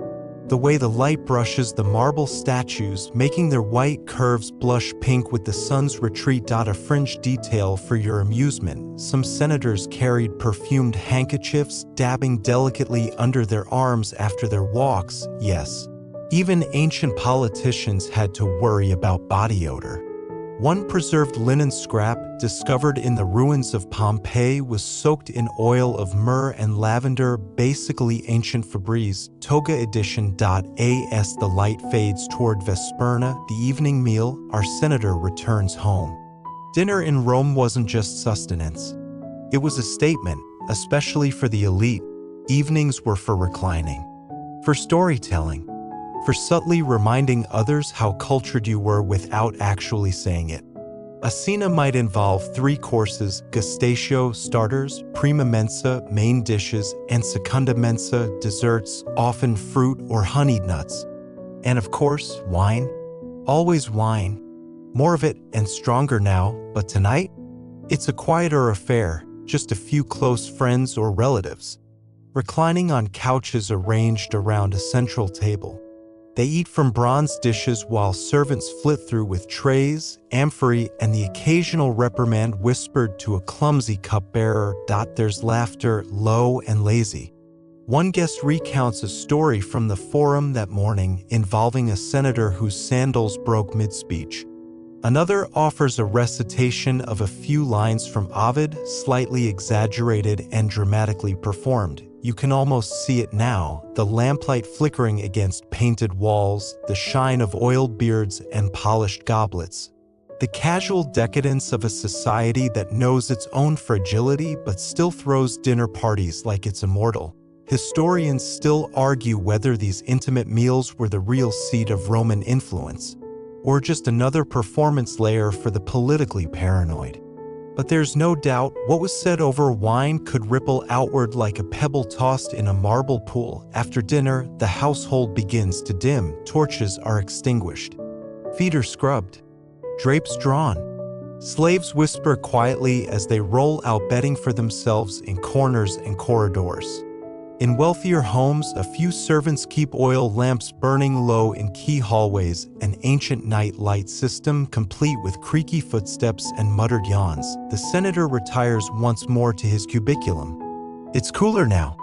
the way the light brushes the marble statues, making their white curves blush pink with the sun's retreat. A fringe detail for your amusement. Some senators carried perfumed handkerchiefs, dabbing delicately under their arms after their walks. Yes, even ancient politicians had to worry about body odor. One preserved linen scrap, discovered in the ruins of Pompeii, was soaked in oil of myrrh and lavender, basically ancient Febreze, toga edition. As the light fades toward Vesperna, the evening meal, our senator returns home. Dinner in Rome wasn't just sustenance. It was a statement, especially for the elite. Evenings were for reclining, for storytelling, for subtly reminding others how cultured you were without actually saying it. A cena might involve 3 courses: gusttatio, starters, prima mensa, main dishes, and secunda mensa, desserts, often fruit or honeyed nuts. And of course, wine. Always wine. More of it and stronger now, but tonight? It's a quieter affair, just a few close friends or relatives, reclining on couches arranged around a central table. They eat from bronze dishes while servants flit through with trays, amphorae, and the occasional reprimand whispered to a clumsy cupbearer. There's laughter, low and lazy. One guest recounts a story from the forum that morning involving a senator whose sandals broke mid-speech. Another offers a recitation of a few lines from Ovid, slightly exaggerated and dramatically performed. You can almost see it now, the lamplight flickering against painted walls, the shine of oiled beards and polished goblets. The casual decadence of a society that knows its own fragility but still throws dinner parties like it's immortal. Historians still argue whether these intimate meals were the real seat of Roman influence. or just another performance layer for the politically paranoid. But there's no doubt what was said over wine could ripple outward like a pebble tossed in a marble pool. After dinner, the household begins to dim, torches are extinguished, feet are scrubbed, drapes drawn. Slaves whisper quietly as they roll out bedding for themselves in corners and corridors. In wealthier homes, a few servants keep oil lamps burning low in key hallways, an ancient night light system complete with creaky footsteps and muttered yawns. The senator retires once more to his cubiculum. It's cooler now.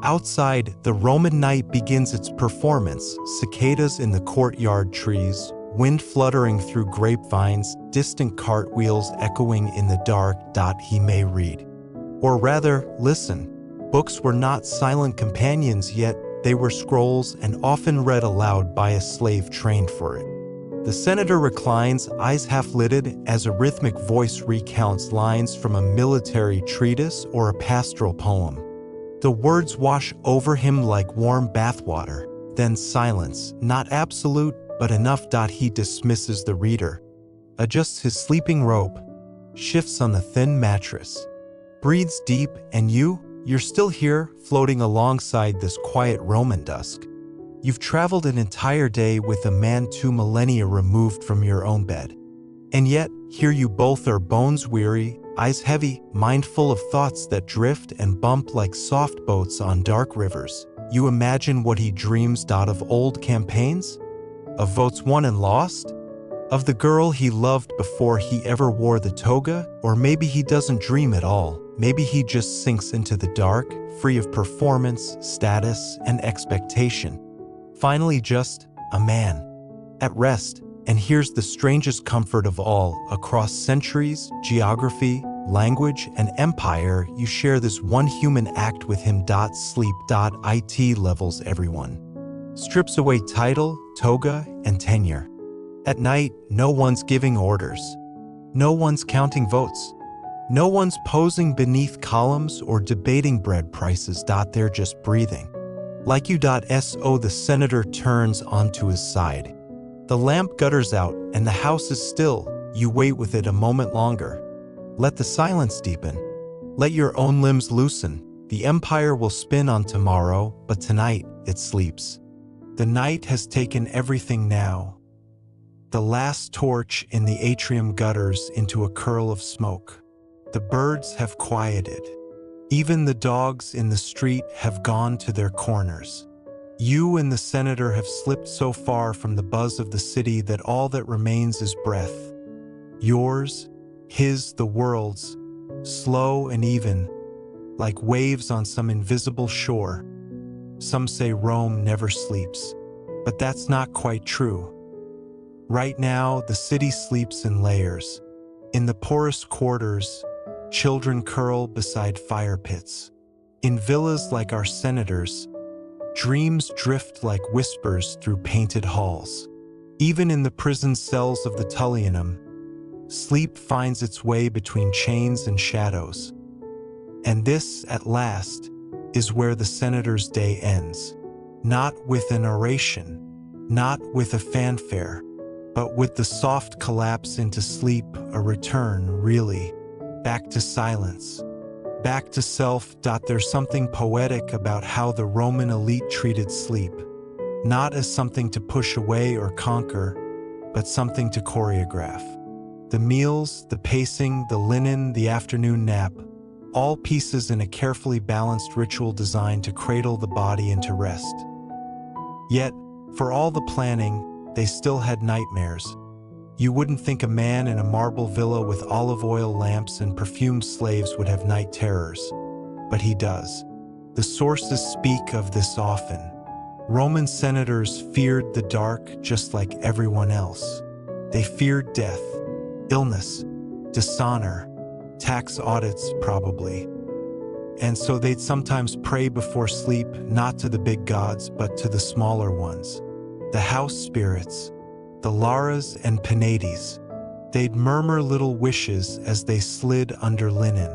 Outside, the Roman night begins its performance, cicadas in the courtyard trees, wind fluttering through grapevines, distant cartwheels echoing in the dark. He may read. Or rather, listen. Books were not silent companions yet, they were scrolls and often read aloud by a slave trained for it. The senator reclines, eyes half-lidded, as a rhythmic voice recounts lines from a military treatise or a pastoral poem. The words wash over him like warm bathwater, then silence, not absolute, but enough. He dismisses the reader, adjusts his sleeping robe, shifts on the thin mattress, breathes deep, and you're still here, floating alongside this quiet Roman dusk. You've traveled an entire day with a man 2 millennia removed from your own bed. And yet, here you both are bones weary, eyes heavy, mind full of thoughts that drift and bump like soft boats on dark rivers. You imagine what he dreams. Of old campaigns? Of votes won and lost? Of the girl he loved before he ever wore the toga? Or maybe he doesn't dream at all. Maybe he just sinks into the dark, free of performance, status, and expectation. Finally, just a man, at rest. And here's the strangest comfort of all. Across centuries, geography, language, and empire, you share this one human act with him. Sleep. It levels everyone. Strips away title, toga, and tenure. At night, no one's giving orders. No one's counting votes. No one's posing beneath columns or debating bread prices. They're just breathing. Like you. The senator turns onto his side. The lamp gutters out and the house is still. You wait with it a moment longer. Let the silence deepen. Let your own limbs loosen. The empire will spin on tomorrow, but tonight it sleeps. The night has taken everything now. The last torch in the atrium gutters into a curl of smoke. The birds have quieted. Even the dogs in the street have gone to their corners. You and the senator have slipped so far from the buzz of the city that all that remains is breath. Yours, his, the world's, slow and even, like waves on some invisible shore. Some say Rome never sleeps, but that's not quite true. Right now, the city sleeps in layers. In the poorest quarters, children curl beside fire pits. In villas like our senators, dreams drift like whispers through painted halls. Even in the prison cells of the Tullianum, sleep finds its way between chains and shadows. And this, at last, is where the senator's day ends. Not with a narration, not with a fanfare, but with the soft collapse into sleep, a return, really, back to silence, back to self. There's something poetic about how the Roman elite treated sleep, not as something to push away or conquer, but something to choreograph. The meals, the pacing, the linen, the afternoon nap, all pieces in a carefully balanced ritual designed to cradle the body into rest. Yet, for all the planning, they still had nightmares. You wouldn't think a man in a marble villa with olive oil lamps and perfumed slaves would have night terrors, but he does. The sources speak of this often. Roman senators feared the dark just like everyone else. They feared death, illness, dishonor, tax audits probably. And so they'd sometimes pray before sleep, not to the big gods, but to the smaller ones. The house spirits, the Laras and Penates. They'd murmur little wishes as they slid under linen.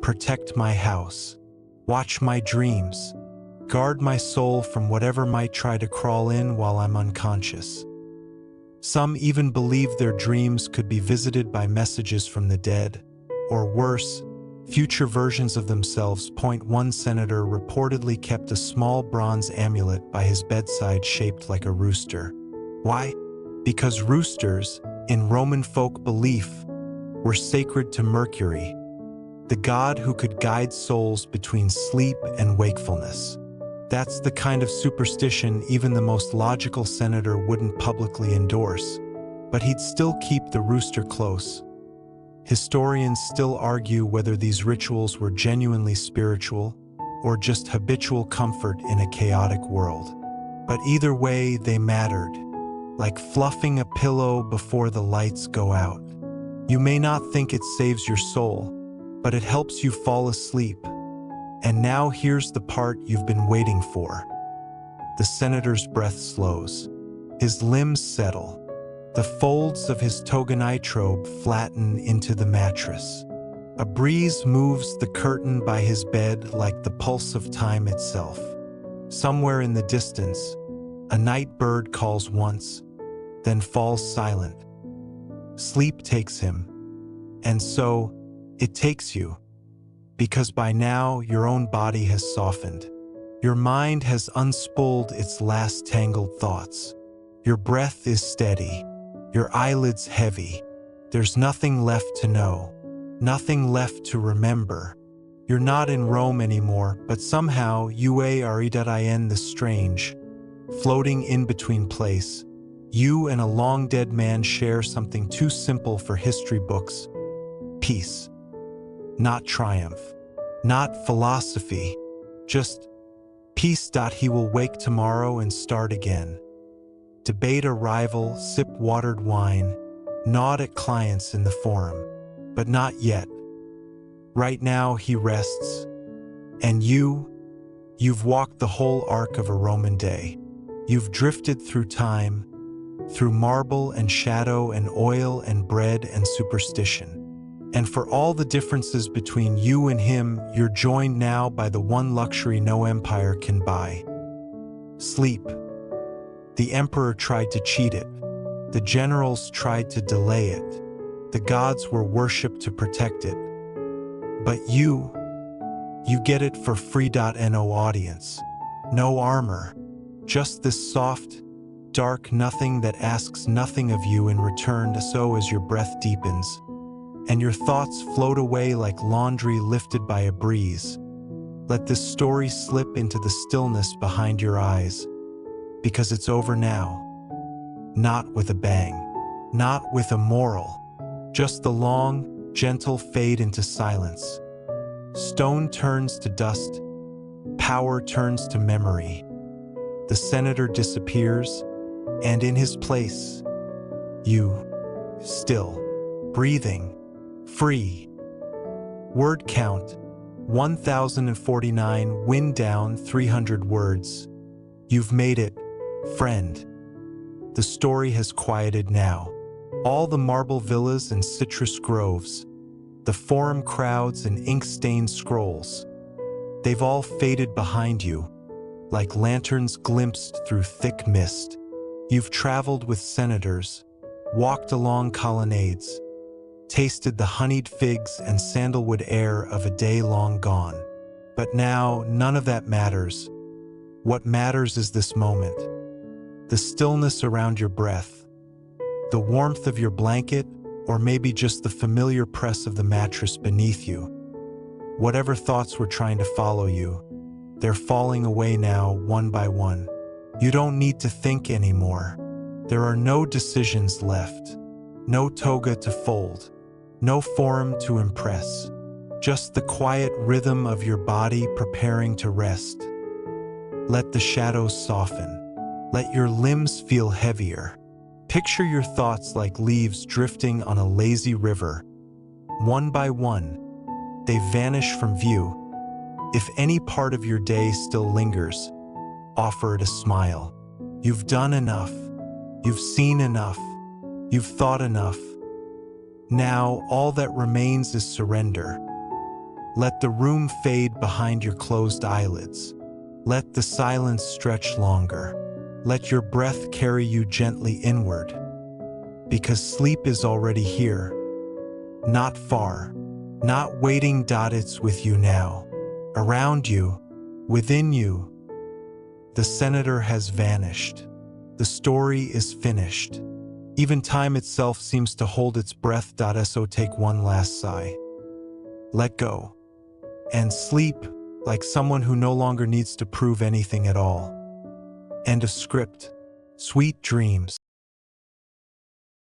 Protect my house. Watch my dreams. Guard my soul from whatever might try to crawl in while I'm unconscious. Some even believed their dreams could be visited by messages from the dead, or worse, future versions of themselves. One senator reportedly kept a small bronze amulet by his bedside shaped like a rooster. Why? Because roosters, in Roman folk belief, were sacred to Mercury, the god who could guide souls between sleep and wakefulness. That's the kind of superstition even the most logical senator wouldn't publicly endorse, but he'd still keep the rooster close. Historians still argue whether these rituals were genuinely spiritual or just habitual comfort in a chaotic world. But either way, they mattered, like fluffing a pillow before the lights go out. You may not think it saves your soul, but it helps you fall asleep. And now here's the part you've been waiting for. The senator's breath slows. His limbs settle. The folds of his toga nitrobe flatten into the mattress. A breeze moves the curtain by his bed like the pulse of time itself. Somewhere in the distance, a night bird calls once, then falls silent. Sleep takes him. And so, it takes you. Because by now, your own body has softened. Your mind has unspooled its last tangled thoughts. Your breath is steady. Your eyelids heavy. There's nothing left to know. Nothing left to remember. You're not in Rome anymore, but somehow you are in the strange, floating in between place. You and a long-dead man share something too simple for history books. Peace. Not triumph. Not philosophy. Just peace. He will wake tomorrow and start again. Debate a rival, sip watered wine, nod at clients in the forum. But not yet. Right now he rests. And you've walked the whole arc of a Roman day. You've drifted through time, through marble and shadow and oil and bread and superstition. And for all the differences between you and him, you're joined now by the one luxury no empire can buy. Sleep. The emperor tried to cheat it. The generals tried to delay it. The gods were worshipped to protect it. But you get it for free. No audience, no armor, just this soft, dark nothing that asks nothing of you in return. So as your breath deepens, and your thoughts float away like laundry lifted by a breeze, let this story slip into the stillness behind your eyes, because it's over now. Not with a bang, not with a moral, just the long, gentle fade into silence. Stone turns to dust, power turns to memory. The senator disappears, and in his place, you, still, breathing, free. Word count, 1049. Wind down 300 words. You've made it, friend. The story has quieted now. All the marble villas and citrus groves, the forum crowds and ink-stained scrolls, they've all faded behind you, like lanterns glimpsed through thick mist. You've traveled with senators, walked along colonnades, tasted the honeyed figs and sandalwood air of a day long gone. But now, none of that matters. What matters is this moment. The stillness around your breath, the warmth of your blanket, or maybe just the familiar press of the mattress beneath you. Whatever thoughts were trying to follow you, they're falling away now, one by one. You don't need to think anymore. There are no decisions left, no toga to fold, no forum to impress, just the quiet rhythm of your body preparing to rest. Let the shadows soften. Let your limbs feel heavier. Picture your thoughts like leaves drifting on a lazy river. One by one, they vanish from view. If any part of your day still lingers, offer it a smile. You've done enough. You've seen enough. You've thought enough. Now, all that remains is surrender. Let the room fade behind your closed eyelids. Let the silence stretch longer. Let your breath carry you gently inward. because sleep is already here, not far, not waiting. It's with you now, around you, within you. The senator has vanished. The story is finished. Even time itself seems to hold its breath. So take one last sigh. Let go. And sleep like someone who no longer needs to prove anything at all. End of script. Sweet dreams.